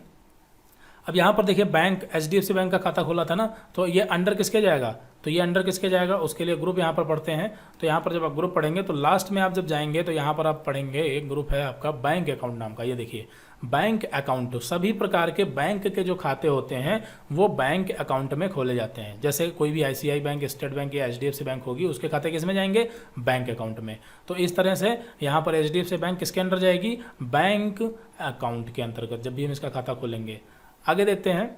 अब यहाँ पर देखिए बैंक, HDFC बैंक का खाता खोला था ना, तो ये अंडर किसके जाएगा, तो ये अंडर किसके जाएगा, उसके लिए ग्रुप यहाँ पर पढ़ते हैं। तो यहाँ पर जब आप ग्रुप पढ़ेंगे तो लास्ट में आप जब जाएंगे तो यहाँ पर आप पढ़ेंगे एक ग्रुप है आपका बैंक अकाउंट नाम का। ये देखिए बैंक अकाउंट, सभी प्रकार के बैंक के जो खाते होते हैं वो बैंक अकाउंट में खोले जाते हैं। जैसे कोई भी ICICI बैंक, स्टेट बैंक या HDFC बैंक होगी, उसके खाते किस में जाएंगे, बैंक अकाउंट में। तो इस तरह से यहाँ पर HDFC बैंक किसके अंदर जाएगी, बैंक अकाउंट के अंतर्गत, जब भी हम इसका खाता खोलेंगे। आगे देखते हैं।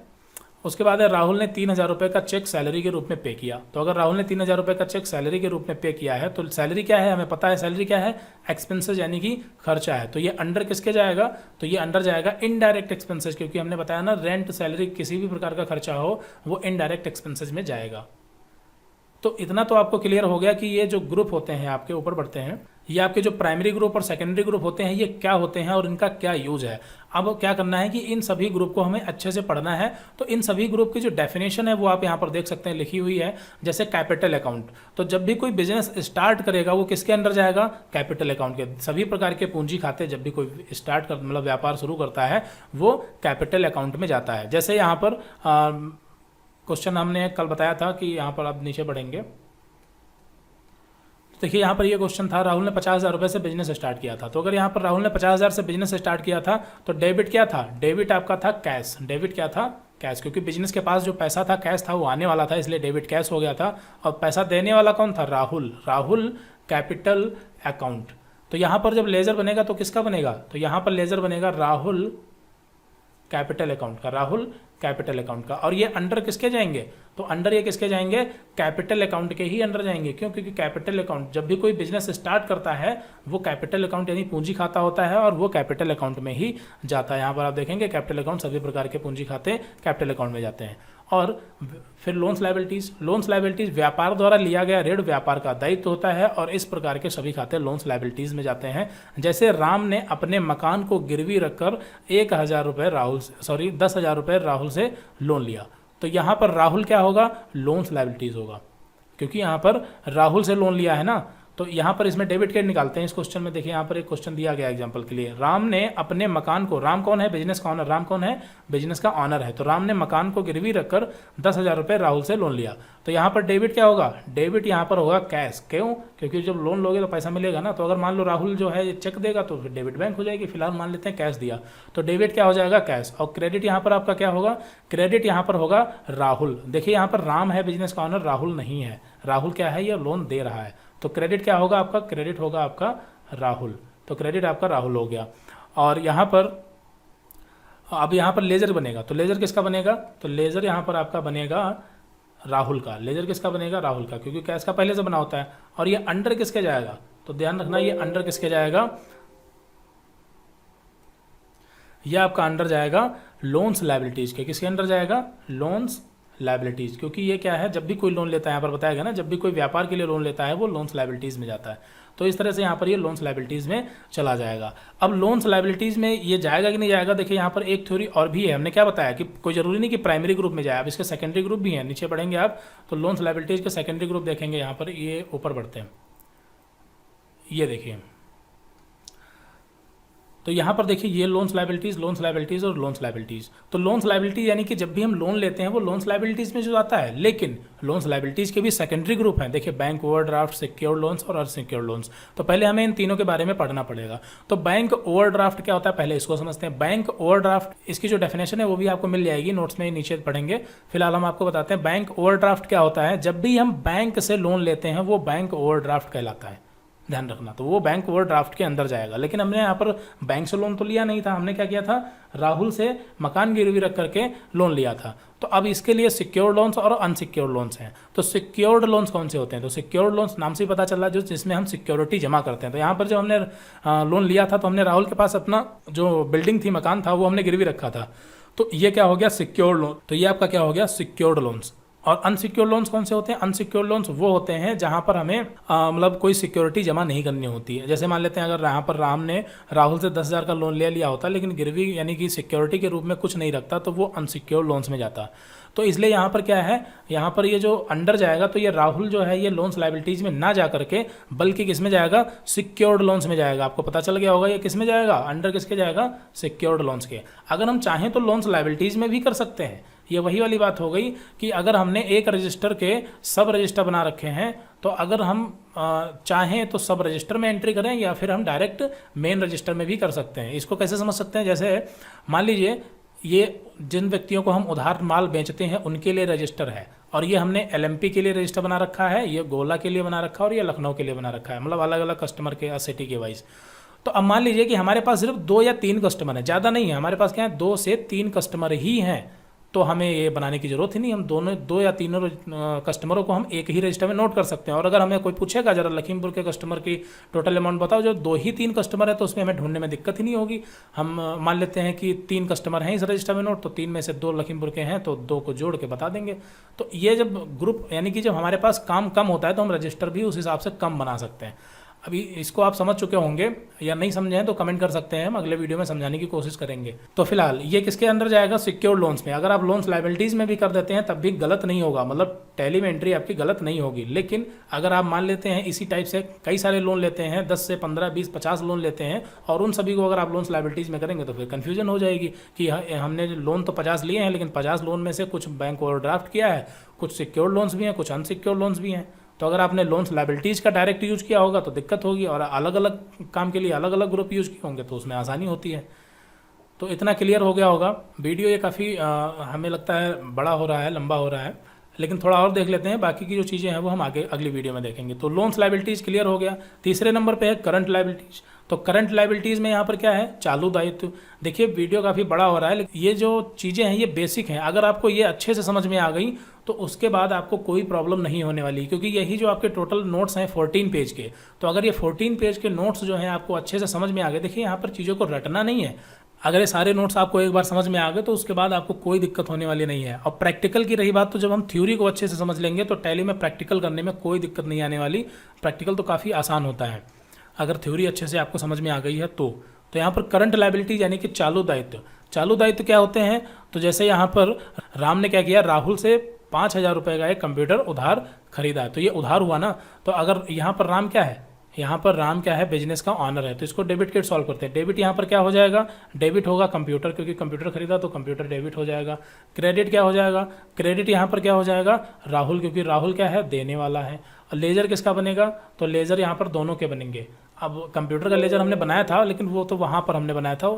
उसके बाद है राहुल ने 3,000 रुपये का चेक सैलरी के रूप में पे किया। तो अगर राहुल ने 3,000 रुपये का चेक सैलरी के रूप में पे किया है तो सैलरी क्या है, हमें पता है सैलरी क्या है, एक्सपेंसेस यानी कि खर्चा है। तो ये अंडर किसके जाएगा, तो ये अंडर जाएगा इनडायरेक्ट एक्सपेंसेस, क्योंकि हमने बताया ना रेंट, सैलरी, किसी भी प्रकार का खर्चा हो वो इनडायरेक्ट एक्सपेंसेस में जाएगा। तो इतना तो आपको क्लियर हो गया कि ये जो ग्रुप होते हैं आपके, ऊपर बढ़ते हैं, ये आपके जो प्राइमरी ग्रुप और सेकेंडरी ग्रुप होते हैं ये क्या होते हैं और इनका क्या यूज है। अब क्या करना है कि इन सभी ग्रुप को हमें अच्छे से पढ़ना है। तो इन सभी ग्रुप की जो डेफिनेशन है वो आप यहाँ पर देख सकते हैं लिखी हुई है। जैसे कैपिटल अकाउंट, तो जब भी कोई बिजनेस स्टार्ट करेगा वो किसके अंडर जाएगा, कैपिटल अकाउंट के। सभी प्रकार के पूंजी खाते जब भी कोई स्टार्ट कर मतलब व्यापार शुरू करता है वो कैपिटल अकाउंट में जाता है। जैसे यहाँ पर क्वेश्चन हमने कल बताया था कि यहाँ पर आप नीचे बढ़ेंगे, देखिए यहाँ पर ये क्वेश्चन था, राहुल ने 50,000 रुपये से बिजनेस स्टार्ट किया था। तो अगर यहाँ पर राहुल ने 50,000 से बिजनेस स्टार्ट किया था तो डेबिट क्या था, डेबिट आपका था कैश। डेबिट क्या था, कैश, क्योंकि बिजनेस के पास जो पैसा था कैश था वो आने वाला था, इसलिए डेबिट कैश हो गया था। और पैसा देने वाला कौन था, राहुल। Rahul capital account. तो यहाँ पर जब लेजर बनेगा तो किसका बनेगा, तो यहाँ पर लेजर बनेगा राहुल कैपिटल अकाउंट का, राहुल कैपिटल अकाउंट का। और ये अंडर किसके जाएंगे, तो अंडर ये किसके जाएंगे, कैपिटल अकाउंट के ही अंडर जाएंगे। क्यों, क्योंकि कैपिटल अकाउंट जब भी कोई बिजनेस स्टार्ट करता है वो कैपिटल अकाउंट यानी पूंजी खाता होता है और वो कैपिटल अकाउंट में ही जाता है। यहाँ पर आप देखेंगे कैपिटल अकाउंट, सभी प्रकार के पूंजी खाते कैपिटल अकाउंट में जाते हैं। और फिर लोन्स लायबिलिटीज, लोन्स लायबिलिटीज व्यापार द्वारा लिया गया ऋण व्यापार का दायित्व होता है और इस प्रकार के सभी खाते लोन्स लायबिलिटीज में जाते हैं। जैसे राम ने अपने मकान को गिरवी रखकर 1,000 रुपये राहुल 10,000 रुपये राहुल से लोन लिया। तो यहाँ पर राहुल क्या होगा, लोन्स लायबिलिटीज होगा, क्योंकि यहाँ पर राहुल से लोन लिया है ना। तो यहाँ पर इसमें डेबिट कैड निकालते हैं इस क्वेश्चन में। देखिए यहाँ पर एक क्वेश्चन दिया गया एग्जांपल के लिए, राम ने अपने मकान को, राम कौन है, बिजनेस का ऑनर, राम कौन है, बिजनेस का ऑनर है। तो राम ने मकान को गिरवी रखकर 10,000 रुपये राहुल से लोन लिया। तो यहाँ पर डेबिट क्या होगा, डेबिट यहाँ पर होगा कैश। क्यों, क्योंकि जब लोन लोगे तो पैसा मिलेगा ना। तो अगर मान लो राहुल जो है चेक देगा तो फिर डेबिट बैंक हो जाएगी। फिलहाल मान लेते हैं कैश दिया, तो डेबिट क्या हो जाएगा, कैश। और क्रेडिट यहाँ पर आपका क्या होगा, क्रेडिट यहाँ पर होगा राहुल। देखिए यहाँ पर राम है बिजनेस का ऑनर, राहुल नहीं है। राहुल क्या है, ये लोन दे रहा है। तो क्रेडिट क्या होगा आपका, क्रेडिट होगा आपका राहुल। तो क्रेडिट आपका राहुल हो गया। और यहाँ पर अब यहाँ पर लेजर बनेगा, तो लेजर किसका बनेगा, तो लेजर यहाँ पर आपका बनेगा राहुल का। लेजर किसका बनेगा, राहुल का, क्योंकि कैश का पहले से बना होता है। और ये अंडर किसके जाएगा, तो ध्यान रखना ये अंडर किसके जाएगा, यह आपका अंडर जाएगा लोन्स लायबिलिटीज के। किसके अंडर जाएगा, लोन्स लायबिलिटीज, क्योंकि ये क्या है, जब भी कोई लोन लेता है, यहाँ पर बताया गया ना, जब भी कोई व्यापार के लिए लोन लेता है वो लोन्स लायबिलिटीज में जाता है। तो इस तरह से यहाँ पर ये लोन्स लायबिलिटीज में चला जाएगा। अब लोन्स लायबिलिटीज में ये जाएगा कि नहीं जाएगा, देखिए यहाँ पर एक थ्योरी और भी है। हमने क्या बताया कि कोई जरूरी नहीं कि प्राइमरी ग्रुप में जाए, अब इसके सेकेंडरी ग्रुप भी हैं। नीचे बढ़ेंगे आप तो लोन्स लायबिलिटीज के सेकेंडरी ग्रुप देखेंगे। यहाँ पर ये ऊपर बढ़ते हैं, ये देखिए, तो यहाँ पर देखिए ये लोन्स लायबिलिटीज और लोन्स लायबिलिटीज। तो लोन्स लायबिलिटीज यानी कि जब भी हम लोन लेते हैं वो लोन्स लायबिलिटीज में जो आता है, लेकिन लोन्स लायबिलिटीज के भी सेकेंडरी ग्रुप हैं। देखिए बैंक ओवरड्राफ्ट, सिक्योर्ड लोन्स और अनसिक्योर्ड लोन्स। तो पहले हमें इन तीनों के बारे में पढ़ना पड़ेगा। तो बैंक ओवरड्राफ्ट क्या होता है, पहले इसको समझते हैं। बैंक ओवरड्राफ्ट, इसकी जो डेफिनेशन है वो भी आपको मिल जाएगी नोट्स में, नीचे पढ़ेंगे। फिलहाल हम आपको बताते हैं बैंक ओवरड्राफ्ट क्या होता है। जब भी हम बैंक से लोन लेते हैं वो बैंक ओवरड्राफ्ट कहलाता है, ध्यान रखना। तो वो बैंक ओवरड्राफ्ट के अंदर जाएगा। लेकिन हमने यहाँ पर बैंक से लोन तो लिया नहीं था, हमने क्या किया था, राहुल से मकान गिरवी रख करके लोन लिया था। तो अब इसके लिए सिक्योर्ड लोन्स और अनसिक्योर्ड लोन्स हैं। तो सिक्योर्ड लोन्स कौन से होते हैं, तो सिक्योर्ड लोन्स नाम से ही पता चल रहा है जो जिसमें हम सिक्योरिटी जमा करते हैं। तो यहाँ पर जब हमने लोन लिया था तो हमने राहुल के पास अपना जो बिल्डिंग थी, मकान था, वो हमने गिरवी रखा था। तो ये क्या हो गया, सिक्योर्ड लोन। तो ये आपका क्या हो गया, सिक्योर्ड लोन्स। और अनसिक्योर्ड लोन्स कौन से होते हैं, अनसिक्योर्ड लोन्स वो होते हैं जहां पर हमें मतलब कोई सिक्योरिटी जमा नहीं करनी होती है। जैसे मान लेते हैं अगर यहाँ पर राम ने राहुल से 10,000 का लोन ले लिया होता लेकिन गिरवी यानी कि सिक्योरिटी के रूप में कुछ नहीं रखता, तो वो अनसिक्योर्ड लोन्स में जाता। तो इसलिए यहाँ पर क्या है, यहाँ पर ये जो अंडर जाएगा तो ये राहुल जो है ये लोन्स लायबिलिटीज में ना जा करके बल्कि किस में जाएगा, सिक्योर्ड लोन्स में जाएगा। आपको पता चल गया होगा ये किस में जाएगा, अंडर किसके जाएगा, सिक्योर्ड लोन्स के। अगर हम चाहें तो लोन्स लायबिलिटीज में भी कर सकते हैं। ये वही वाली बात हो गई कि अगर हमने एक रजिस्टर के सब रजिस्टर बना रखे हैं तो अगर हम चाहें तो सब रजिस्टर में एंट्री करें या फिर हम डायरेक्ट मेन रजिस्टर में भी कर सकते हैं। इसको कैसे समझ सकते हैं, जैसे मान लीजिए ये जिन व्यक्तियों को हम उधार माल बेचते हैं उनके लिए रजिस्टर है और ये हमने LMP के लिए रजिस्टर बना रखा है, ये गोला के लिए बना रखा है और ये लखनऊ के लिए बना रखा है, मतलब अलग अलग कस्टमर के सिटी के वाइज। तो अब मान लीजिए कि हमारे पास सिर्फ 2 या 3 कस्टमर हैं, ज़्यादा नहीं है, हमारे पास क्या है 2 से 3 कस्टमर ही हैं। तो हमें ये बनाने की ज़रूरत ही नहीं, हम दोनों 2 या 3 कस्टमरों को हम एक ही रजिस्टर में नोट कर सकते हैं। और अगर हमें कोई पूछेगा जरा लखीमपुर के कस्टमर की टोटल अमाउंट बताओ, जो 2 ही 3 कस्टमर है तो उसमें हमें ढूंढने में दिक्कत ही नहीं होगी। हम मान लेते हैं कि 3 कस्टमर हैं इस रजिस्टर में नोट, तो 3 में से 2 लखीमपुर के हैं तो 2 को जोड़ के बता देंगे। तो ये जब ग्रुप यानी कि जब हमारे पास काम कम होता है तो हम रजिस्टर भी उस हिसाब से कम बना सकते हैं। अभी इसको आप समझ चुके होंगे, या नहीं समझे हैं तो कमेंट कर सकते हैं, हम अगले वीडियो में समझाने की कोशिश करेंगे। तो फिलहाल ये किसके अंदर जाएगा, सिक्योर लोन्स में। अगर आप लोन्स लाइबिलिटीज़ में भी कर देते हैं तब भी गलत नहीं होगा, मतलब टैली में एंट्री आपकी गलत नहीं होगी। लेकिन अगर आप मान लेते हैं इसी टाइप से कई सारे लोन लेते हैं, 10 से 15, 20, 50 लोन लेते हैं, और उन सभी को अगर आप लोन्स लाइबिलिटीज़ में करेंगे तो फिर कन्फ्यूजन हो जाएगी कि हमने लोन तो 50 लिए हैं, लेकिन 50 लोन में से कुछ बैंक ओवरड्राफ्ट किया है, कुछ सिक्योर लोन्स भी हैं, कुछ अनसिक्योर लोन्स भी हैं। तो अगर आपने लोन्स लाइबिलिटीज़ का डायरेक्ट यूज़ किया होगा तो दिक्कत होगी, और अलग अलग काम के लिए अलग अलग ग्रुप यूज़ किए होंगे तो उसमें आसानी होती है। तो इतना क्लियर हो गया होगा। वीडियो ये काफ़ी हमें लगता है बड़ा हो रहा है, लंबा हो रहा है, लेकिन थोड़ा और देख लेते हैं। बाकी की जो चीज़ें हैं वो हम आगे अगली वीडियो में देखेंगे। तो लोन्स लाइबिलिटीज़ क्लियर हो गया। तीसरे नंबर पे है करंट लाइबिलिटीज़। तो करंट लाइबिलिटीज़ में यहाँ पर क्या है, चालू दायित्व। देखिए वीडियो काफ़ी बड़ा हो रहा है, लेकिन ये जो चीज़ें हैं ये बेसिक हैं। अगर आपको ये अच्छे से समझ में आ गई तो उसके बाद आपको कोई प्रॉब्लम नहीं होने वाली, क्योंकि यही जो आपके टोटल नोट्स हैं 14 पेज के। तो अगर ये 14 पेज के नोट्स जो हैं आपको अच्छे से समझ में आ गए, देखिए यहाँ पर चीज़ों को रटना नहीं है। अगर ये सारे नोट्स आपको एक बार समझ में आ गए तो उसके बाद आपको कोई दिक्कत होने वाली नहीं है। और प्रैक्टिकल की रही बात, तो जब हम थ्योरी को अच्छे से समझ लेंगे तो टैली में प्रैक्टिकल करने में कोई दिक्कत नहीं आने वाली। प्रैक्टिकल तो काफ़ी आसान होता है अगर थ्योरी अच्छे से आपको समझ में आ गई है तो। यहाँ पर करंट लायबिलिटी यानी कि चालू दायित्व। चालू दायित्व क्या होते हैं, तो जैसे यहाँ पर राम ने क्या किया, राहुल से 5,000 रुपये का एक कंप्यूटर उधार खरीदा है, तो ये उधार हुआ ना। तो अगर यहाँ पर राम क्या है, यहाँ पर राम क्या है, बिजनेस का ऑनर है, तो इसको डेबिट के सॉल्व करते हैं। डेबिट यहाँ पर क्या हो जाएगा, डेबिट होगा कंप्यूटर, क्योंकि कंप्यूटर खरीदा तो कंप्यूटर डेबिट हो जाएगा। क्रेडिट क्या हो जाएगा, क्रेडिट यहाँ पर क्या हो जाएगा, राहुल, क्योंकि राहुल क्या है, देने वाला है। और लेजर किसका बनेगा, तो लेजर यहाँ पर दोनों के बनेंगे। अब कंप्यूटर का लेजर हमने बनाया था, लेकिन वो तो वहाँ पर हमने बनाया था,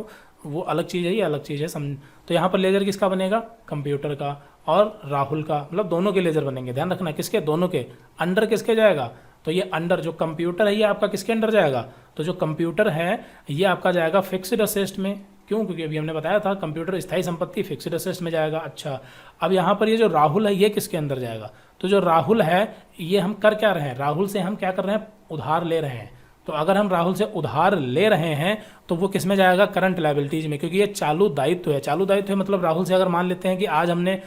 वो अलग चीज़ है, ये अलग चीज़ है समझ। तो यहाँ पर लेजर किसका बनेगा, कंप्यूटर का और राहुल का, मतलब दोनों के लेजर बनेंगे। ध्यान रखना किसके, दोनों के। अंडर किसके जाएगा, तो ये अंडर जो कंप्यूटर है ये आपका किसके अंडर जाएगा, तो जो कंप्यूटर है ये आपका जाएगा फिक्स्ड असेट में। क्यों, क्योंकि अभी हमने बताया था कंप्यूटर स्थायी संपत्ति फिक्स्ड असेट में जाएगा। अच्छा, अब यहाँ पर ये जो राहुल है ये किसके अंदर जाएगा, तो जो राहुल है ये हम कर क्या रहे हैं, राहुल से हम क्या कर रहे हैं, उधार ले रहे हैं। तो अगर हम राहुल से उधार ले रहे हैं तो वो किस में जाएगा, करंट लायबिलिटीज में, क्योंकि ये चालू दायित्व है। चालू दायित्व है मतलब राहुल से अगर मान लेते हैं कि आज हमने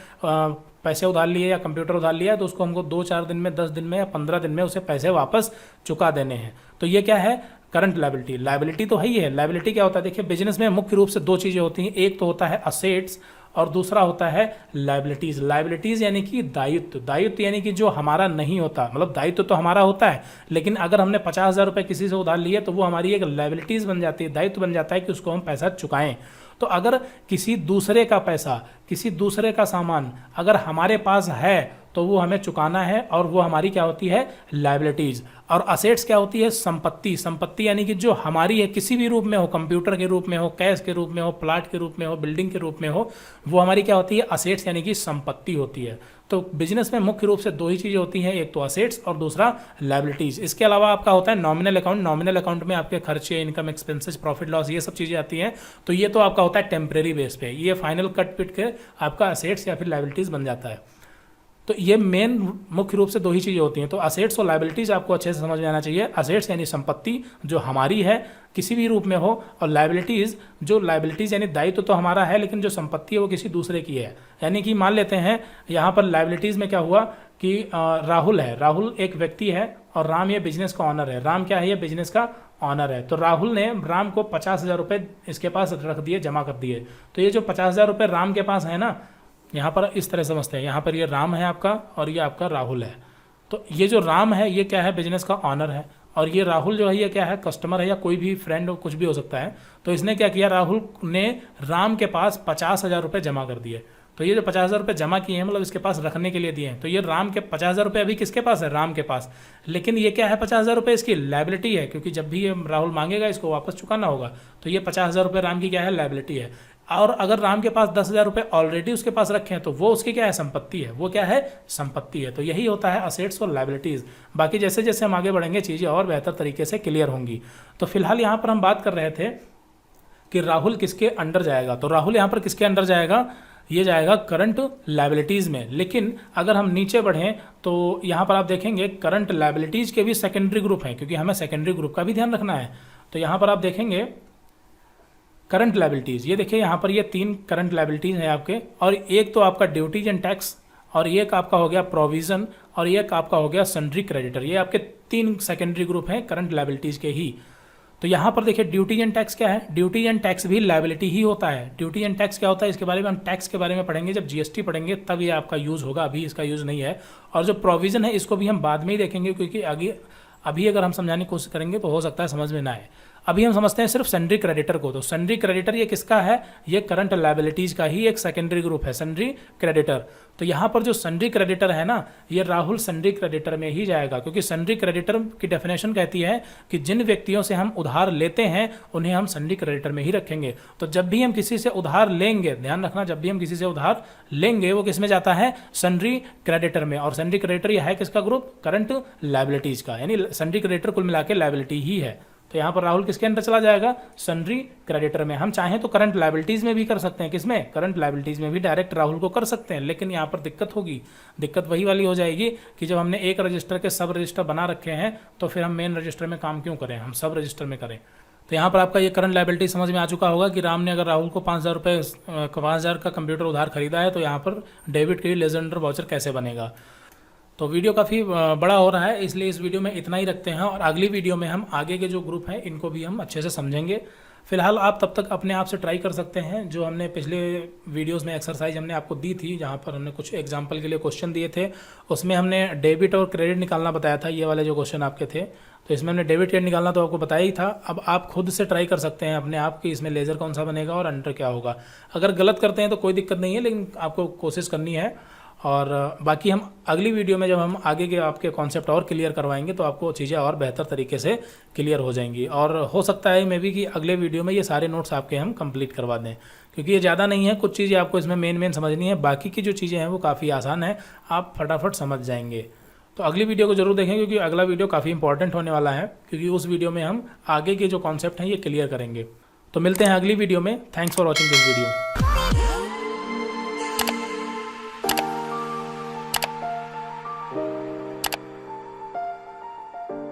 पैसे उधार लिए या कंप्यूटर उधार लिया है, तो उसको हमको 2-4 दिन में, 10 दिन में या 15 दिन में उसे पैसे वापस चुका देने हैं। तो ये क्या है, करंट लायबिलिटी। लायबिलिटी तो है ही है। लायबिलिटी क्या होता है, देखिए बिजनेस में मुख्य रूप से 2 चीज़ें होती हैं, एक तो होता है असेट्स और दूसरा होता है लायबिलिटीज। लायबिलिटीज यानी कि दायित्व। दायित्व यानी कि जो हमारा नहीं होता, मतलब दायित्व तो हमारा होता है, लेकिन अगर हमने 50,000 रुपये किसी से उधार लिए तो वो हमारी एक लायबिलिटीज बन जाती है, दायित्व बन जाता है कि उसको हम पैसा चुकाएं। तो अगर किसी दूसरे का पैसा, किसी दूसरे का सामान अगर हमारे पास है तो वो हमें चुकाना है, और वो हमारी क्या होती है, लायबिलिटीज। और असेट्स क्या होती है, संपत्ति। संपत्ति यानी कि जो हमारी है, किसी भी रूप में हो, कंप्यूटर के रूप में हो, कैश के रूप में हो, प्लाट के रूप में हो, बिल्डिंग के रूप में हो, वो हमारी क्या होती है, असेट्स यानी कि संपत्ति होती है। तो बिजनेस में मुख्य रूप से 2 ही चीज़ें होती हैं, एक तो असेट्स और दूसरा लायबिलिटीज। इसके अलावा आपका होता है नॉमिनल अकाउंट। नॉमिनल अकाउंट में आपके खर्चे, इनकम, एक्सपेंसेस, प्रॉफिट लॉस, ये सब चीज़ें आती हैं। तो ये तो आपका होता है टेम्परेरी बेस पे, ये फाइनल कट पिट के आपका असेट्स या फिर लायबिलिटीज बन जाता है। तो ये मेन मुख्य रूप से 2 ही चीज़ें होती हैं। तो असेट्स और लायबिलिटीज आपको अच्छे से समझ में आना चाहिए। असेट्स यानी संपत्ति जो हमारी है किसी भी रूप में हो, और लायबिलिटीज़, जो लायबिलिटीज़ यानी दायित्व तो हमारा है लेकिन जो संपत्ति है वो किसी दूसरे की है। यानी कि मान लेते हैं यहाँ पर लायबिलिटीज़ में क्या हुआ कि राहुल है, राहुल एक व्यक्ति है और राम ये बिजनेस का ऑनर है। राम क्या है, ये बिजनेस का ऑनर है। तो राहुल ने राम को 50,000 रुपये इसके पास रख दिए, जमा कर दिए। तो ये जो 50,000 रुपये राम के पास है ना, यहाँ पर इस तरह समझते हैं, यहाँ पर ये राम है आपका और ये आपका राहुल है। तो ये जो राम है ये क्या है, बिजनेस का ऑनर है, और ये राहुल जो है ये क्या है, कस्टमर है या कोई भी फ्रेंड हो, कुछ भी हो सकता है। तो इसने क्या किया, राहुल ने राम के पास 50,000 रुपये जमा कर दिए। तो ये जो 50,000 रुपये जमा किए हैं मतलब इसके पास रखने के लिए दिए हैं। तो ये राम के 50,000 रुपये अभी किसके पास है, राम के पास। लेकिन ये क्या है, 50,000 रुपये इसकी लायबिलिटी है, क्योंकि जब भी ये राहुल मांगेगा इसको वापस चुकाना होगा। तो ये 50,000 रुपये राम की क्या है, लायबिलिटी है। और अगर राम के पास 10,000 रुपये ऑलरेडी उसके पास रखे हैं तो वो उसकी क्या है, संपत्ति है। वो क्या है, संपत्ति है। तो यही होता है असेट्स और लायबिलिटीज़। बाकी जैसे जैसे हम आगे बढ़ेंगे चीज़ें और बेहतर तरीके से क्लियर होंगी। तो फिलहाल यहाँ पर हम बात कर रहे थे कि राहुल किसके अंडर जाएगा। तो राहुल यहाँ पर किसके अंडर जाएगा, ये जाएगा करंट लायबिलिटीज़ में। लेकिन अगर हम नीचे बढ़ें तो यहाँ पर आप देखेंगे करंट लायबिलिटीज़ के भी सेकेंडरी ग्रुप हैं, क्योंकि हमें सेकेंडरी ग्रुप का भी ध्यान रखना है। तो यहाँ पर आप देखेंगे करंट लायबिलिटीज़, ये देखिए यहाँ पर ये 3 करंट लायबिलिटीज़ हैं आपके, और एक तो आपका ड्यूटीज एंड टैक्स, और एक आपका हो गया प्रोविज़न, और एक आपका हो गया सन्ड्री क्रेडिटर। ये आपके 3 सेकेंडरी ग्रुप हैं करंट लायबिलिटीज़ के ही। तो यहाँ पर देखिए ड्यूटी एंड टैक्स क्या है, ड्यूटी एंड टैक्स भी लायबिलिटी ही होता है। ड्यूटी एंड टैक्स क्या होता है, इसके बारे में हम टैक्स के बारे में पढ़ेंगे, जब जीएसटी पढ़ेंगे तब ये आपका यूज़ होगा, अभी इसका यूज़ नहीं है। और जो प्रोविज़न है इसको भी हम बाद में ही देखेंगे, क्योंकि आगे अभी अगर हम समझाने की कोशिश करेंगे तो हो सकता है समझ में ना आए। अभी हम समझते हैं सिर्फ सन्ड्री क्रेडिटर को। तो सन्ड्री क्रेडिटर ये किसका है, ये करंट लायबिलिटीज़ का ही एक सेकेंडरी ग्रुप है, सन्ड्री क्रेडिटर। तो यहाँ पर जो सन्ड्री क्रेडिटर है ना, ये राहुल सन्ड्री क्रेडिटर में ही जाएगा, क्योंकि सन्ड्री क्रेडिटर की डेफिनेशन कहती है कि जिन व्यक्तियों से हम उधार लेते हैं उन्हें हम सन्ड्री क्रेडिटर में ही रखेंगे। तो जब भी हम किसी से उधार लेंगे, ध्यान रखना, जब भी हम किसी से उधार लेंगे वो किस में जाता है, सन्ड्री क्रेडिटर में। और सन्ड्री क्रेडिटर ये है किसका ग्रुप, करंट लायबिलिटीज़ का, यानी सन्ड्री क्रेडिटर कुल मिला के लायबिलिटी ही है। तो यहाँ पर राहुल किसके अंदर चला जाएगा, सन्ड्री क्रेडिटर में। हम चाहें तो करंट लायबिलिटीज़ में भी कर सकते हैं, किसमें, करंट लायबिलिटीज़ में भी डायरेक्ट राहुल को कर सकते हैं। लेकिन यहाँ पर दिक्कत होगी, दिक्कत वही वाली हो जाएगी कि जब हमने एक रजिस्टर के सब रजिस्टर बना रखे हैं तो फिर हम मेन रजिस्टर में काम क्यों करें, हम सब रजिस्टर में करें। तो यहाँ पर आपका ये करंट लायबिलिटी समझ में आ चुका होगा कि राम ने अगर राहुल को 5,000 रुपये 5,000 का कंप्यूटर उधार खरीदा है तो यहाँ पर debit credit ledger under voucher कैसे बनेगा। तो वीडियो काफ़ी बड़ा हो रहा है, इसलिए इस वीडियो में इतना ही रखते हैं, और अगली वीडियो में हम आगे के जो ग्रुप हैं इनको भी हम अच्छे से समझेंगे। फिलहाल आप तब तक अपने आप से ट्राई कर सकते हैं, जो हमने पिछले वीडियोस में एक्सरसाइज हमने आपको दी थी, जहां पर हमने कुछ एग्जांपल के लिए क्वेश्चन दिए थे, उसमें हमने डेबिट और क्रेडिट निकालना बताया था, ये वाले जो क्वेश्चन आपके थे। तो इसमें हमने डेबिट क्रेडिट निकालना तो आपको बताया ही था। अब आप खुद से ट्राई कर सकते हैं अपने आप कि इसमें लेज़र कौन सा बनेगा और अंडर क्या होगा। अगर गलत करते हैं तो कोई दिक्कत नहीं है, लेकिन आपको कोशिश करनी है। और बाकी हम अगली वीडियो में जब हम आगे के आपके कॉन्सेप्ट और क्लियर करवाएंगे तो आपको चीज़ें और बेहतर तरीके से क्लियर हो जाएंगी। और हो सकता है मे भी कि अगले वीडियो में ये सारे नोट्स आपके हम कंप्लीट करवा दें, क्योंकि ये ज़्यादा नहीं है, कुछ चीज़ें आपको इसमें मेन समझनी है, बाकी की जो चीज़ें हैं वो काफ़ी आसान है, आप फटाफट समझ जाएंगे। तो अगली वीडियो को जरूर देखें, क्योंकि अगला वीडियो काफ़ी इंपॉर्टेंट होने वाला है, क्योंकि उस वीडियो में हम आगे के जो कॉन्सेप्ट हैं ये क्लियर करेंगे। तो मिलते हैं अगली वीडियो में। Thanks for watching this video.